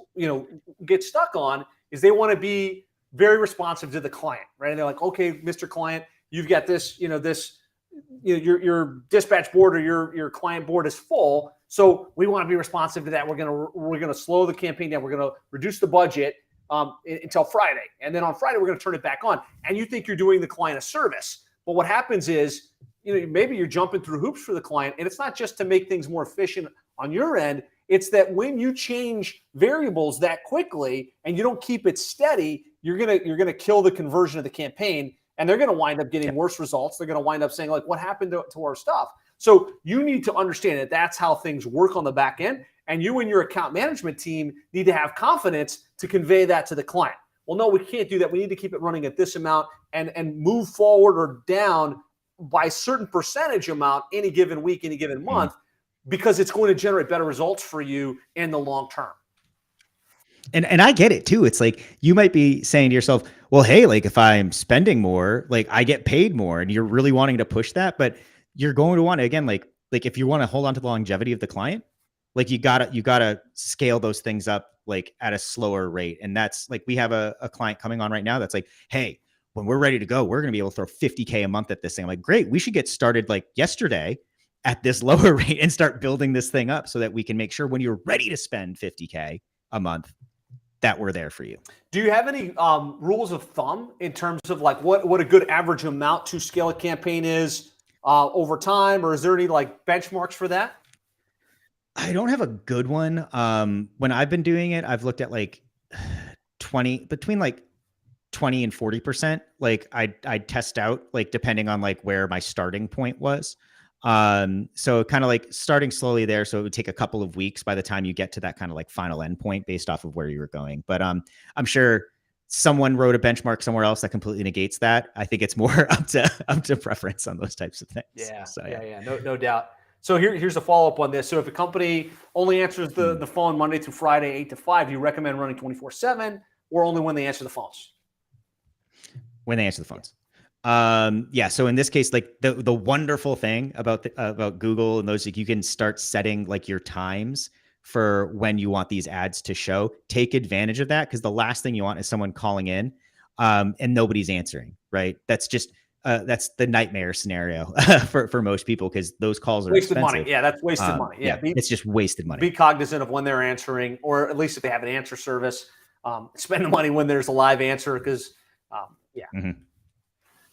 S1: get stuck on is they want to be very responsive to the client, right? And they're like, okay, Mr. Client, you've got this, your dispatch board or your client board is full. So we want to be responsive to that. We're gonna slow the campaign down. We're gonna reduce the budget until Friday, and then on Friday we're gonna turn it back on. And you think you're doing the client a service, but what happens is, maybe you're jumping through hoops for the client, and it's not just to make things more efficient on your end. It's that when you change variables that quickly and you don't keep it steady, you're gonna kill the conversion of the campaign, and they're gonna wind up getting worse results. They're gonna wind up saying like, "What happened to our stuff?" So you need to understand that that's how things work on the back end, and you and your account management team need to have confidence to convey that to the client. Well, no, we can't do that. We need to keep it running at this amount and move forward or down by a certain percentage amount any given week, any given month. Because it's going to generate better results for you in the long term.
S2: And I get it too. It's like, you might be saying to yourself, well, hey, like if I'm spending more, like I get paid more, and you're really wanting to push that, but you're going to want to, again, like if you want to hold on to the longevity of the client, like you gotta scale those things up like at a slower rate. And that's like, we have a client coming on right now that's like, hey, when we're ready to go, we're going to be able to throw $50K a month at this thing. I'm like, great, we should get started like yesterday at this lower rate and start building this thing up so that we can make sure when you're ready to spend $50K a month that we're there for you.
S1: Do you have any rules of thumb in terms of like what a good average amount to scale a campaign is over time, or is there any like benchmarks for that?
S2: I don't have a good one. When I've been doing it, I've looked at like between like 20 and 40%. Like I'd test out, like depending on like where my starting point was. So kind of like starting slowly there. So it would take a couple of weeks by the time you get to that kind of like final endpoint based off of where you were going. But I'm sure someone wrote a benchmark somewhere else that completely negates that. I think it's more up to preference on those types of things.
S1: Yeah.
S2: So,
S1: yeah. No doubt. So here's a follow-up on this. So if a company only answers the phone Monday through Friday, 8 to 5, do you recommend running 24/7 or only when they answer the phones?
S2: When they answer the phones. Yeah. So in this case, like the wonderful thing about Google and those, like you can start setting like your times for when you want these ads to show. Take advantage of that, because the last thing you want is someone calling in and nobody's answering, right? That's just that's the nightmare scenario for most people, because those calls are
S1: wasted
S2: expensive.
S1: money. Yeah, that's wasted money. Yeah,
S2: it's just wasted money.
S1: Be cognizant of when they're answering, or at least if they have an answer service, spend the money when there's a live answer, because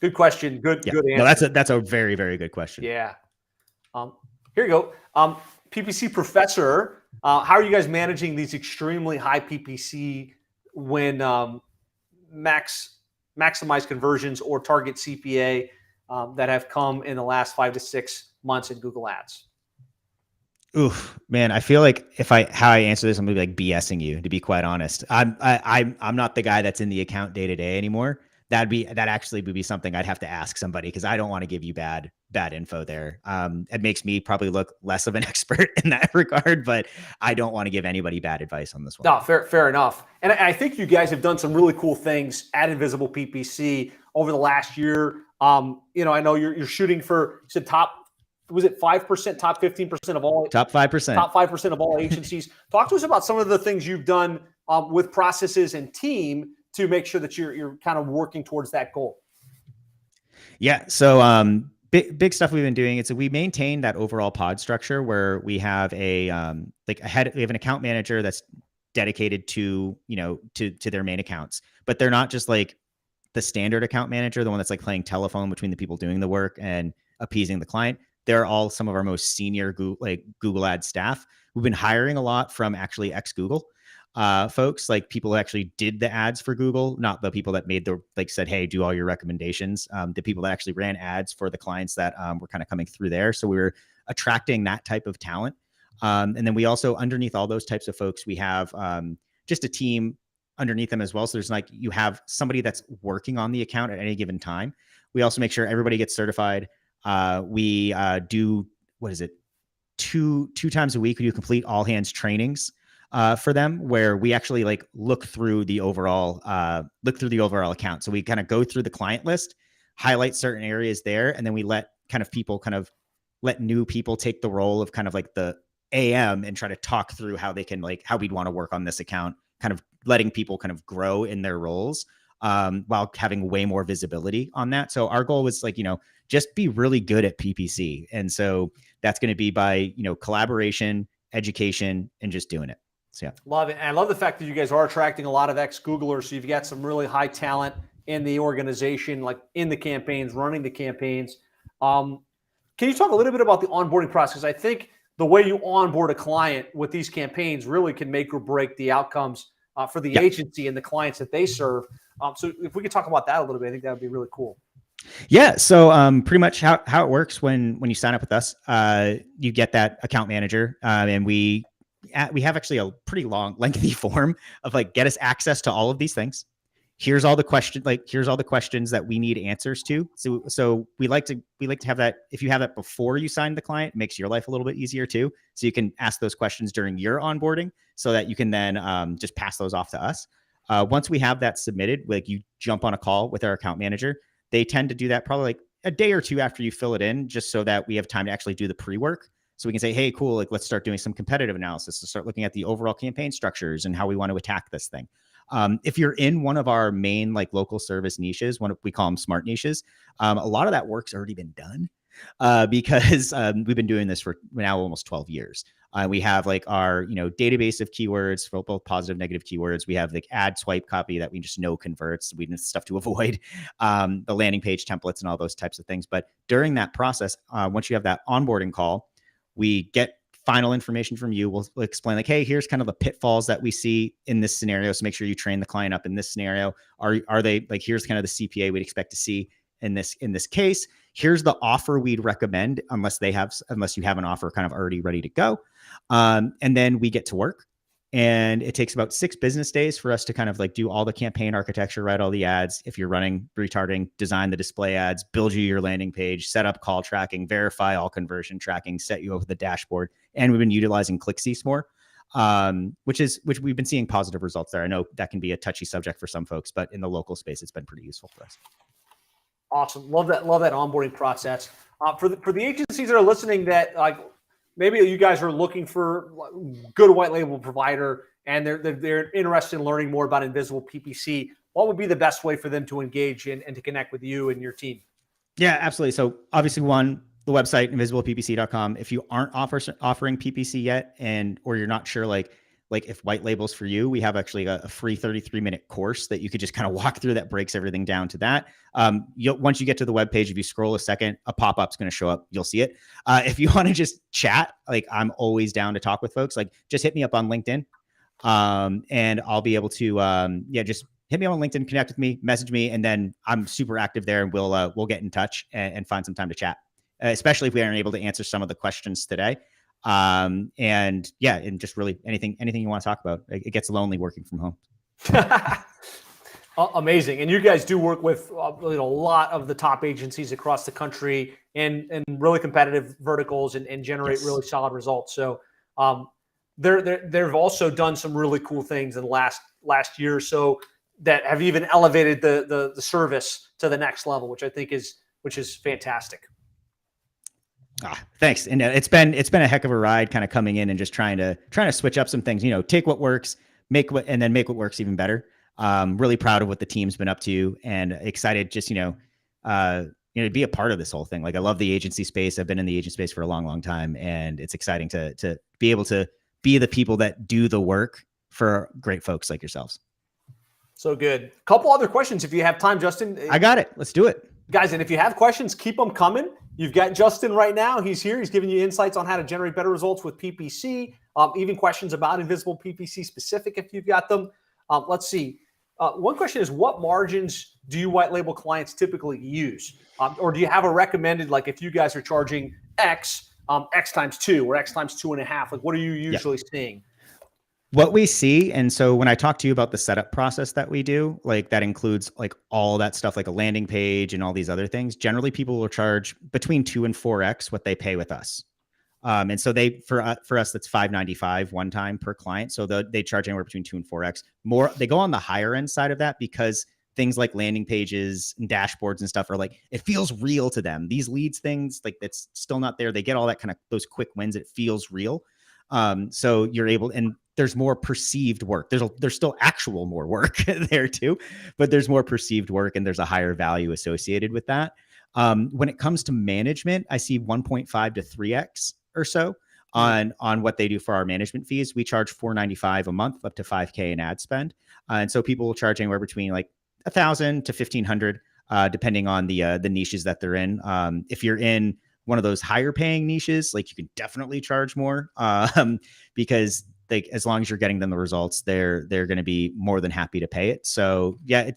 S1: Good question. Good answer.
S2: No, that's a very, very good question.
S1: Yeah. Here you go. PPC professor, how are you guys managing these extremely high PPC when maximize conversions or target CPA that have come in the last 5 to 6 months in Google Ads?
S2: Oof, man, I feel like how I answer this, I'm gonna be like BSing you, to be quite honest. I'm not the guy that's in the account day to day anymore. That actually would be something I'd have to ask somebody, because I don't want to give you bad info there. It makes me probably look less of an expert in that regard, but I don't want to give anybody bad advice on this one.
S1: No, fair enough. And I think you guys have done some really cool things at Invisible PPC over the last year. I know you're shooting for, you said was it 5%, top 15% of all?
S2: Top 5%.
S1: Top 5% of all agencies. Talk to us about some of the things you've done with processes and team to make sure that you're kind of working towards that goal.
S2: Yeah. So big stuff we've been doing. It's we maintain that overall pod structure where we have we have an account manager that's dedicated to their main accounts, but they're not just like the standard account manager, the one that's like playing telephone between the people doing the work and appeasing the client. They're all some of our most senior Google Ads staff. We've been hiring a lot from actually ex-Google folks, like people who actually did the ads for Google, not the people that made said, hey, do all your recommendations. The people that actually ran ads for the clients that were kind of coming through there. So we were attracting that type of talent. And then we also, underneath all those types of folks, we have just a team underneath them as well. So there's you have somebody that's working on the account at any given time. We also make sure everybody gets certified. We do, two times a week, we do complete all hands trainings for them, where we actually look through the overall account. So we kind of go through the client list, highlight certain areas there, and then we let new people take the role of kind of like the AM and try to talk through how they can how we'd want to work on this account, kind of letting people kind of grow in their roles while having way more visibility on that. So our goal was just be really good at PPC. And so that's going to be by, collaboration, education, and just doing it. So yeah.
S1: Love it. And I love the fact that you guys are attracting a lot of ex-Googlers. So you've got some really high talent in the organization, like in the campaigns, running the campaigns. Can you talk a little bit about the onboarding process? I think the way you onboard a client with these campaigns really can make or break the outcomes for the agency and the clients that they serve. So if we could talk about that a little bit, I think that would be really cool.
S2: Yeah. So pretty much how it works when you sign up with us, you get that account manager, and we have actually a pretty long, lengthy form of get us access to all of these things. Here's all the questions that we need answers to. So we like to have that. If you have that before you sign the client, it makes your life a little bit easier too. So you can ask those questions during your onboarding, so that you can then just pass those off to us. Once we have that submitted, you jump on a call with our account manager. They tend to do that probably a day or two after you fill it in, just so that we have time to actually do the pre-work. So we can say, hey, cool, let's start doing some competitive analysis to start looking at the overall campaign structures and how we want to attack this thing. If you're in one of our main local service niches, we call them smart niches, a lot of that work's already been done because we've been doing this for now almost 12 years. We have our database of keywords for both positive, negative keywords. We have the ad swipe copy that we just know converts. We need stuff to avoid, the landing page templates and all those types of things. But during that process, once you have that onboarding call, we get final information from you. We'll explain hey, here's kind of the pitfalls that we see in this scenario. So make sure you train the client up in this scenario. Are they here's kind of the CPA we'd expect to see in this case. Here's the offer we'd recommend unless you have an offer kind of already ready to go. And then we get to work, and it takes about 6 business days for us to kind of do all the campaign architecture, write all the ads. If you're running retargeting, design the display ads, build you your landing page, set up call tracking, verify all conversion tracking, set you up with the dashboard. And we've been utilizing ClickCease more, which we've been seeing positive results there. I know that can be a touchy subject for some folks, but in the local space, it's been pretty useful for us.
S1: Awesome. Love that onboarding process. For the agencies that are listening that maybe you guys are looking for a good white label provider and they're interested in learning more about Invisible PPC, what would be the best way for them to engage and to connect with you and your team?
S2: Yeah, absolutely. So obviously the website, invisibleppc.com. If you aren't offering PPC yet, or you're not sure if white label's for you, we have actually a free 33-minute course that you could just kind of walk through that breaks everything down to that. Once you get to the webpage, if you scroll a second, a pop-up's going to show up. You'll see it. If you want to just chat, I'm always down to talk with folks. Just hit me up on LinkedIn, and I'll be able to just hit me on LinkedIn, connect with me, message me, and then I'm super active there, and we'll get in touch and find some time to chat. Especially if we aren't able to answer some of the questions today. And yeah, and just really anything you want to talk about. It gets lonely working from home.
S1: Amazing. And you guys do work with a lot of the top agencies across the country and really competitive verticals and generate really solid results. So they've also done some really cool things in the last year or so that have even elevated the service to the next level, which I think is fantastic.
S2: Thanks. And it's been a heck of a ride, kind of coming in and just trying to switch up some things, take what works, make what works even better. Really proud of what the team's been up to and excited just, to be a part of this whole thing. Like, I love the agency space. I've been in the agency space for a long, long time. And it's exciting to be able to be the people that do the work for great folks like yourselves.
S1: So good. Couple other questions if you have time, Justin.
S2: I got it. Let's do it.
S1: Guys, and if you have questions, keep them coming. You've got Justin right now. He's here. He's giving you insights on how to generate better results with PPC, even questions about Invisible PPC specific if you've got them. Let's see. One question is, what margins do you white label clients typically use? Or do you have a recommended, like if you guys are charging X, X times 2 or X times 2.5, like what are you usually seeing?
S2: What we see, and so when I talk to you about the setup process that we do, like that includes like all that stuff, like a landing page and all these other things. Generally, people will charge between 2 and 4x what they pay with us. And so for us, that's $595 one time per client. So they charge anywhere between 2 and 4x more. They go on the higher end side of that because things like landing pages and dashboards and stuff are like, it feels real to them. These leads things, like that's still not there. They get all that kind of those quick wins. It feels real. So you're able, and there's more perceived work. There's still actual more work there too, but there's more perceived work and there's a higher value associated with that. When it comes to management, I see 1.5 to 3x or so on what they do for our management fees. We charge $495 a month, up to $5K in ad spend. And so people will charge anywhere between like $1,000 to $1,500, depending on the niches that they're in. If you're in one of those higher paying niches, like you can definitely charge more, because as long as you're getting them the results, they're going to be more than happy to pay it. So yeah,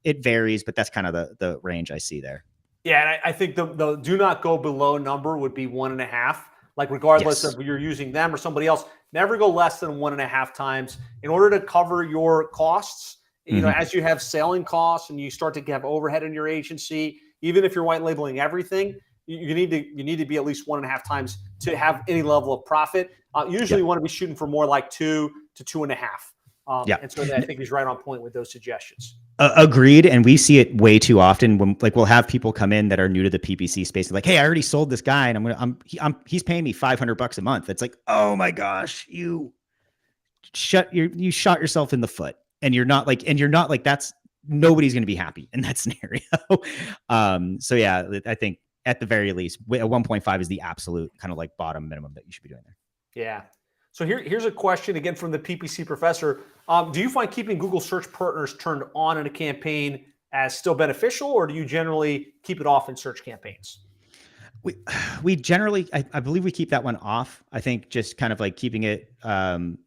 S2: it varies, but that's kind of the range I see there.
S1: Yeah, and I think the do not go below number would be 1.5. Like regardless of you're using them or somebody else, never go less than 1.5 times in order to cover your costs. As you have selling costs and you start to have overhead in your agency, even if you're white labeling everything, you need to be at least 1.5 times to have any level of profit. Usually you want to be shooting for more like 2 to 2.5. And so I think he's right on point with those suggestions.
S2: Agreed. And we see it way too often when we'll have people come in that are new to the PPC space. Like, hey, I already sold this guy and he's paying me $500 a month. It's like, oh my gosh, you shot yourself in the foot, and you're not like that's nobody's going to be happy in that scenario. So yeah, I think at the very least, a 1.5 is the absolute kind of like bottom minimum that you should be doing there.
S1: Yeah. So here's a question again from the PPC professor. Do you find keeping Google search partners turned on in a campaign as still beneficial, or do you generally keep it off in search campaigns?
S2: We generally, I believe we keep that one off. I think just kind of like keeping it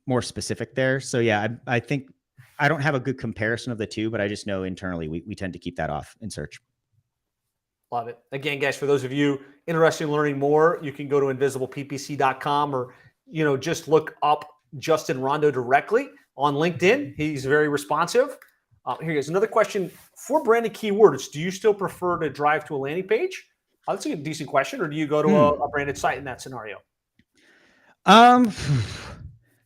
S2: more specific there. So yeah, I think I don't have a good comparison of the two, but I just know internally we tend to keep that off in search.
S1: Love it. Again, guys, for those of you interested in learning more, you can go to invisibleppc.com or just look up Justin Rondeau directly on LinkedIn. He's very responsive. Here's another question. For branded keywords, do you still prefer to drive to a landing page? That's a decent question. Or do you go to a branded site in that scenario?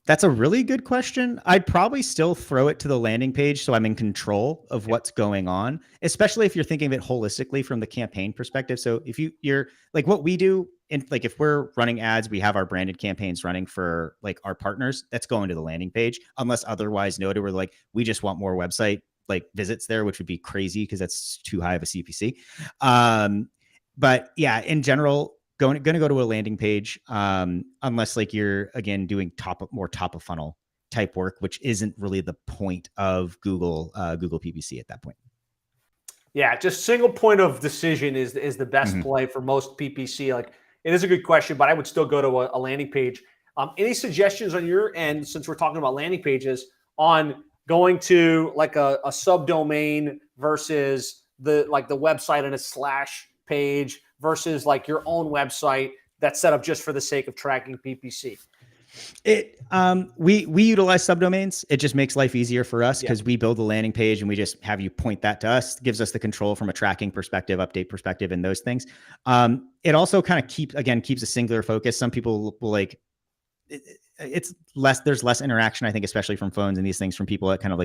S2: That's a really good question. I'd probably still throw it to the landing page so I'm in control of what's going on, especially if you're thinking of it holistically from the campaign perspective. So if you're like what we do, like if we're running ads, we have our branded campaigns running for like our partners, that's going to the landing page unless otherwise noted. We're like, we just want more website like visits there, which would be crazy because that's too high of a CPC. But yeah, in general, going to go to a landing page, unless like you're again doing more top of funnel type work, which isn't really the point of Google PPC at that point.
S1: Yeah, just single point of decision is the best play for most PPC. Like it is a good question, but I would still go to a landing page. Any suggestions on your end, since we're talking about landing pages, on going to like a subdomain versus the website and a slash page versus like your own website? that's set up just for the sake of tracking PPC?
S2: We utilize subdomains. It just makes life easier for us because
S1: Yeah.
S2: we build the landing page and we just have you point that to us. It gives us the control from a tracking perspective, update perspective, and those things. It also kind of keeps a singular focus. Some people will like it's less. There's less interaction, I think, especially from phones and these things from people that kind of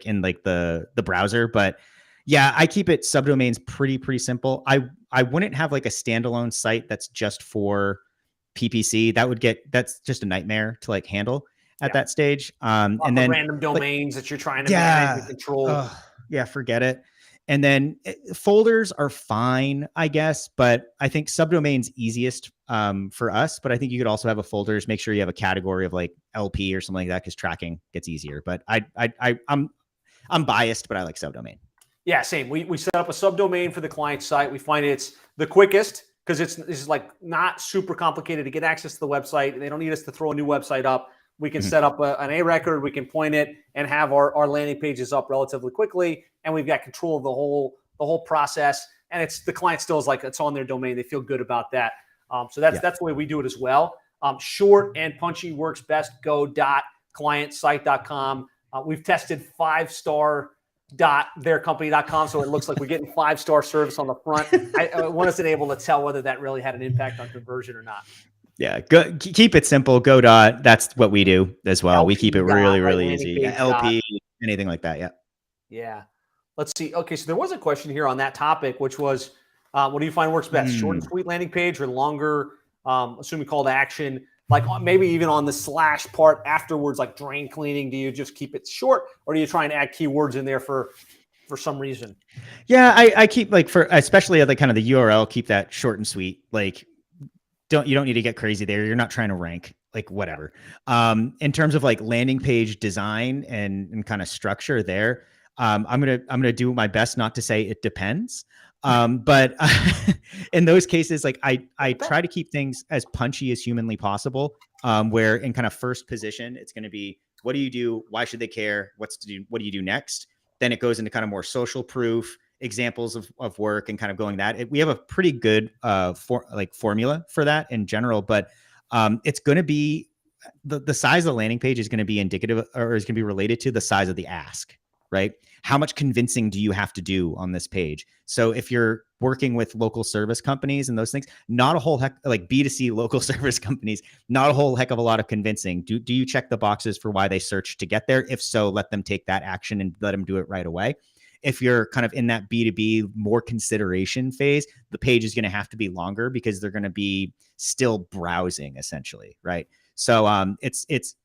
S2: in the browser. But yeah, I keep it subdomains pretty simple. I wouldn't have like a standalone site that's just for PPC. That's just a nightmare to like handle at that stage. And then
S1: random domains that you're trying to manage and control.
S2: Yeah, forget it. And then folders are fine, I guess, but I think subdomains easiest for us. But I think you could also have a folders. Make sure you have a category of like LP or something like that because tracking gets easier. But I'm biased, but I like subdomain.
S1: Yeah, same. We set up a subdomain for the client site. We find it's the quickest because this is like not super complicated to get access to the website. They don't need us to throw a new website up. We can set up an A record. We can point it and have our landing pages up relatively quickly, and we've got control of the whole process. And it's the client still is like it's on their domain. They feel good about that. So that's the way we do it as well. Short and punchy works best. Go.clientsite.com. We've tested 5star.theircompany.com, so it looks like we're getting 5-star service on the front. I wasn't able to tell whether that really had an impact on conversion or not.
S2: Yeah, keep it simple. Go dot. That's what we do as well. We keep it really easy. Yeah, LP, anything like that. Yeah.
S1: Yeah. Let's see. Okay, so there was a question here on that topic, which was, what do you find works best? Short and sweet landing page or longer, assuming call to action, like maybe even on the slash part afterwards, like drain cleaning? Do you just keep it short, or do you try and add keywords in there for some reason?
S2: Yeah, I keep like especially at the kind of the URL, keep that short and sweet. Like you don't need to get crazy there. You're not trying to rank, like whatever. In terms of like landing page design and kind of structure there, I'm gonna do my best not to say it depends. But in those cases, like I try to keep things as punchy as humanly possible. Where in kind of first position, it's going to be, what do you do? Why should they care? What do you do next? Then it goes into kind of more social proof examples of work and kind of going that. We have a pretty good formula for that in general, but it's going to be the size of the landing page is going to be indicative, or is going to be related to the size of the ask, right? How much convincing do you have to do on this page? So if you're working with local service companies and those things, not a whole heck, like B2C local service companies, not a whole heck of a lot of convincing. Do you check the boxes for why they search to get there? If so, let them take that action and let them do it right away. If you're kind of in that B2B more consideration phase, the page is going to have to be longer because they're going to be still browsing essentially, right? So it's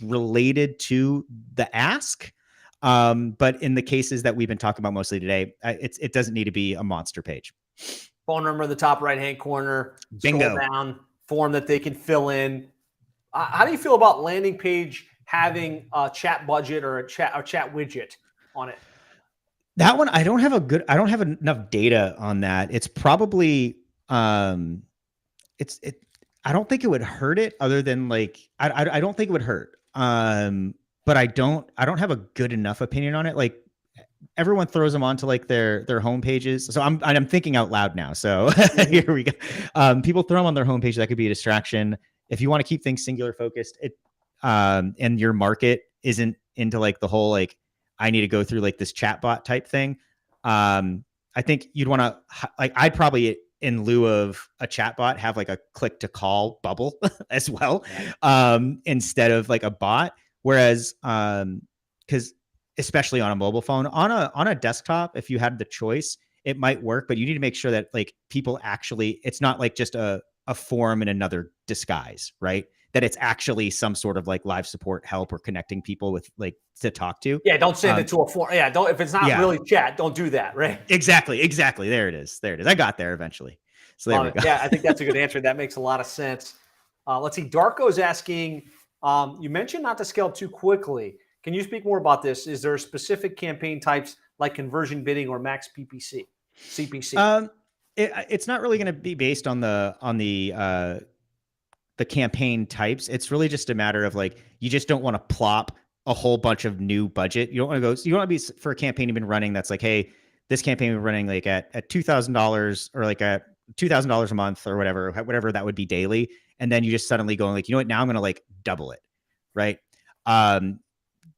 S2: related to the ask. But in the cases that we've been talking about mostly today, it doesn't need to be a monster page.
S1: Phone number in the top right-hand corner.
S2: Bingo.
S1: Scroll down, form that they can fill in. How do you feel about landing page having a chat budget or a chat widget on it?
S2: That one, I don't have enough data on that. It's probably, I don't think it would hurt it other than like, I don't think it would hurt. But I don't have a good enough opinion on it. Like everyone throws them onto like their home pages. So I'm thinking out loud now. So here we go. People throw them on their homepage. That could be a distraction. If you want to keep things singular focused, and your market isn't into like the whole, like, I need to go through like this chatbot type thing. I think you'd want to like, I'd probably, in lieu of a chatbot, have like a click to call bubble as well. Instead of like a bot. Whereas, because especially on a mobile phone, on a desktop, if you had the choice, it might work, but you need to make sure that like people actually, it's not like just a form in another disguise, right? That it's actually some sort of like live support help or connecting people with like to talk to.
S1: Yeah, don't send it to a form. Yeah, don't, if it's not really chat, don't do that, right?
S2: Exactly. There it is. I got there eventually. So there we go.
S1: Yeah, I think that's a good answer. That makes a lot of sense. Let's see. Darko's asking, you mentioned not to scale too quickly. Can you speak more about this? Is there specific campaign types like conversion bidding or max PPC, CPC?
S2: It's not really going to be based on the campaign types. It's really just a matter of like, you just don't want to plop a whole bunch of new budget. You don't want to go, you don't want to be for a campaign you've been running that's like, hey, this campaign we're running like at $2,000 or like at $2,000 a month or whatever that would be daily. And then you just suddenly going like, you know what, now I'm going to like double it. Right.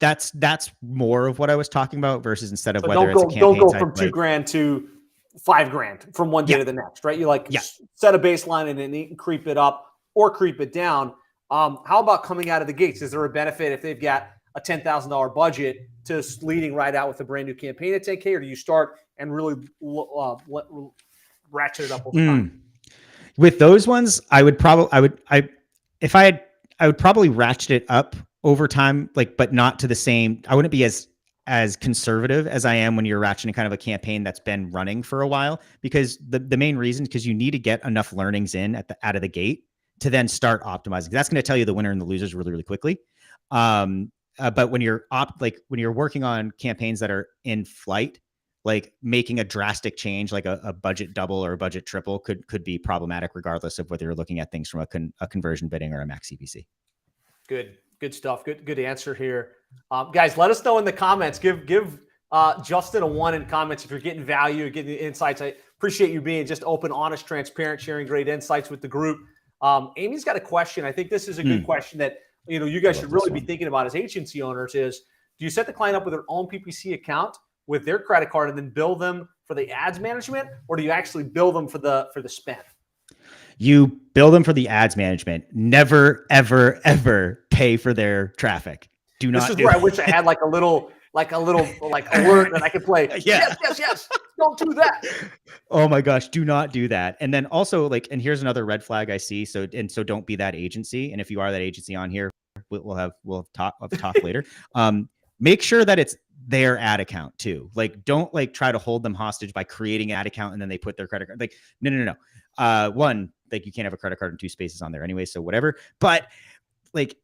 S2: That's more of what I was talking about versus instead of
S1: So
S2: whether it's a campaign
S1: don't go
S2: type,
S1: from
S2: like,
S1: $2,000 to $5,000 from one day to the next, right? You like set a baseline and then creep it up or creep it down. How about coming out of the gates? Is there a benefit if they've got a $10,000 budget to leading right out with a brand new campaign at 10K, or do you start and really ratchet it up over time?
S2: With those ones, I would probably ratchet it up over time, like, but not to the same. I wouldn't be as conservative as I am when you're ratcheting kind of a campaign that's been running for a while, because the main reason, because you need to get enough learnings in out of the gate to then start optimizing. That's going to tell you the winner and the losers really, really quickly. But when you're when you're working on campaigns that are in flight, like making a drastic change, like a budget double or a budget triple could be problematic, regardless of whether you're looking at things from a conversion bidding or a max CPC.
S1: Good stuff. Good answer here. Guys, let us know in the comments. Give Justin a 1 in comments if you're getting value, getting insights. I appreciate you being just open, honest, transparent, sharing great insights with the group. Amy's got a question. I think this is a good question that you guys should really be thinking about as agency owners. Is, do you set the client up with their own PPC account with their credit card and then bill them for the ads management, or do you actually bill them for the spend?
S2: You bill them for the ads management. Never, ever, ever pay for their traffic. Do not.
S1: This is where I wish I had like a little alert that I could play.
S2: Yeah.
S1: Yes. Don't do that.
S2: Oh my gosh, do not do that. And then also, like, and here's another red flag I see. So don't be that agency. And if you are that agency on here, we'll have talk later. Make sure that it's their ad account too. Like, don't like try to hold them hostage by creating an ad account and then they put their credit card. Like, no. One, like, you can't have a credit card and 2 spaces on there anyway, so whatever. But like,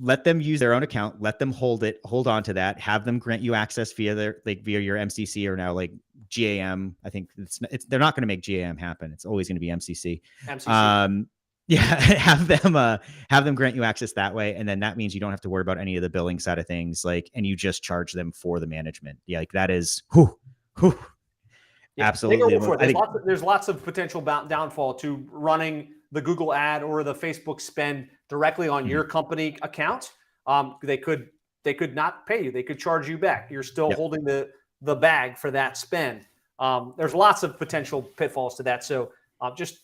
S2: let them use their own account, let them hold on to that, have them grant you access via your MCC, or now like GAM. I think they're not going to make GAM happen. It's always going to be MCC. Yeah, have them grant you access that way, and then that means you don't have to worry about any of the billing side of things, like, and you just charge them for the management. Yeah, like that is absolutely.
S1: There's lots of potential downfall to running the Google ad or the Facebook spend directly on your company account. They could not pay you. They could charge you back. You're still holding the bag for that spend. There's lots of potential pitfalls to that. So just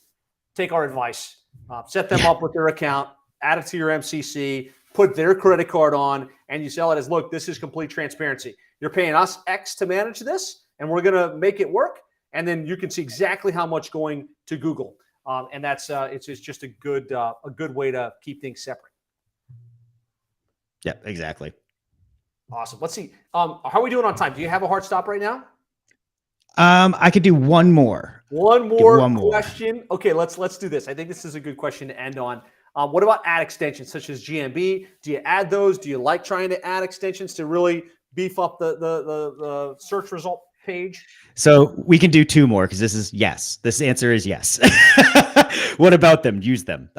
S1: take our advice. Set them up with their account, add it to your MCC, put their credit card on, and you sell it as, look, this is complete transparency. You're paying us X to manage this, and we're going to make it work. And then you can see exactly how much going to Google. And that's it's just a good way to keep things separate.
S2: Yeah, exactly.
S1: Awesome. Let's see. How are we doing on time? Do you have a hard stop right now?
S2: I could do one more.
S1: One more question. Okay, let's do this. I think this is a good question to end on. What about ad extensions such as GMB? Do you add those? Do you like trying to add extensions to really beef up the search result page?
S2: So we can do 2 more, because this is yes. This answer is yes. What about them? Use them.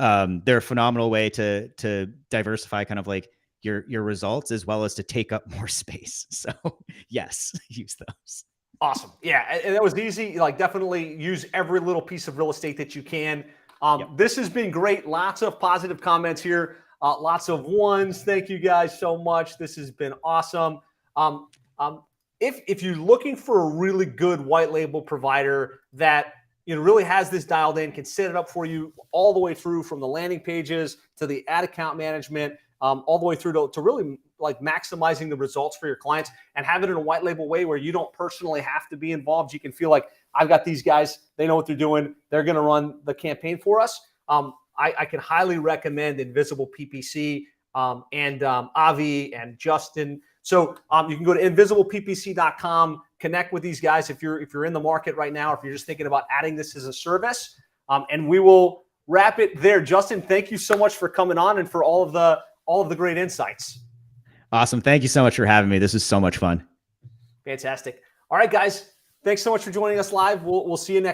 S2: They're a phenomenal way to diversify kind of like your results, as well as to take up more space. So yes, use those.
S1: Awesome. Yeah, and that was easy. Like, definitely use every little piece of real estate that you can. This has been great. Lots of positive comments here. Lots of ones. Thank you guys so much. This has been awesome. If you're looking for a really good white label provider that really has this dialed in, can set it up for you all the way through, from the landing pages to the ad account management, all the way through to really like maximizing the results for your clients, and have it in a white label way where you don't personally have to be involved. You can feel like, I've got these guys, they know what they're doing, they're going to run the campaign for us. I can highly recommend Invisible PPC and Avi and Justin. So you can go to invisibleppc.com, connect with these guys if you're in the market right now, or if you're just thinking about adding this as a service. And we will wrap it there. Justin, thank you so much for coming on and for all of the great insights.
S2: Awesome. Thank you so much for having me. This is so much fun.
S1: Fantastic. All right, guys. Thanks so much for joining us live. We'll see you next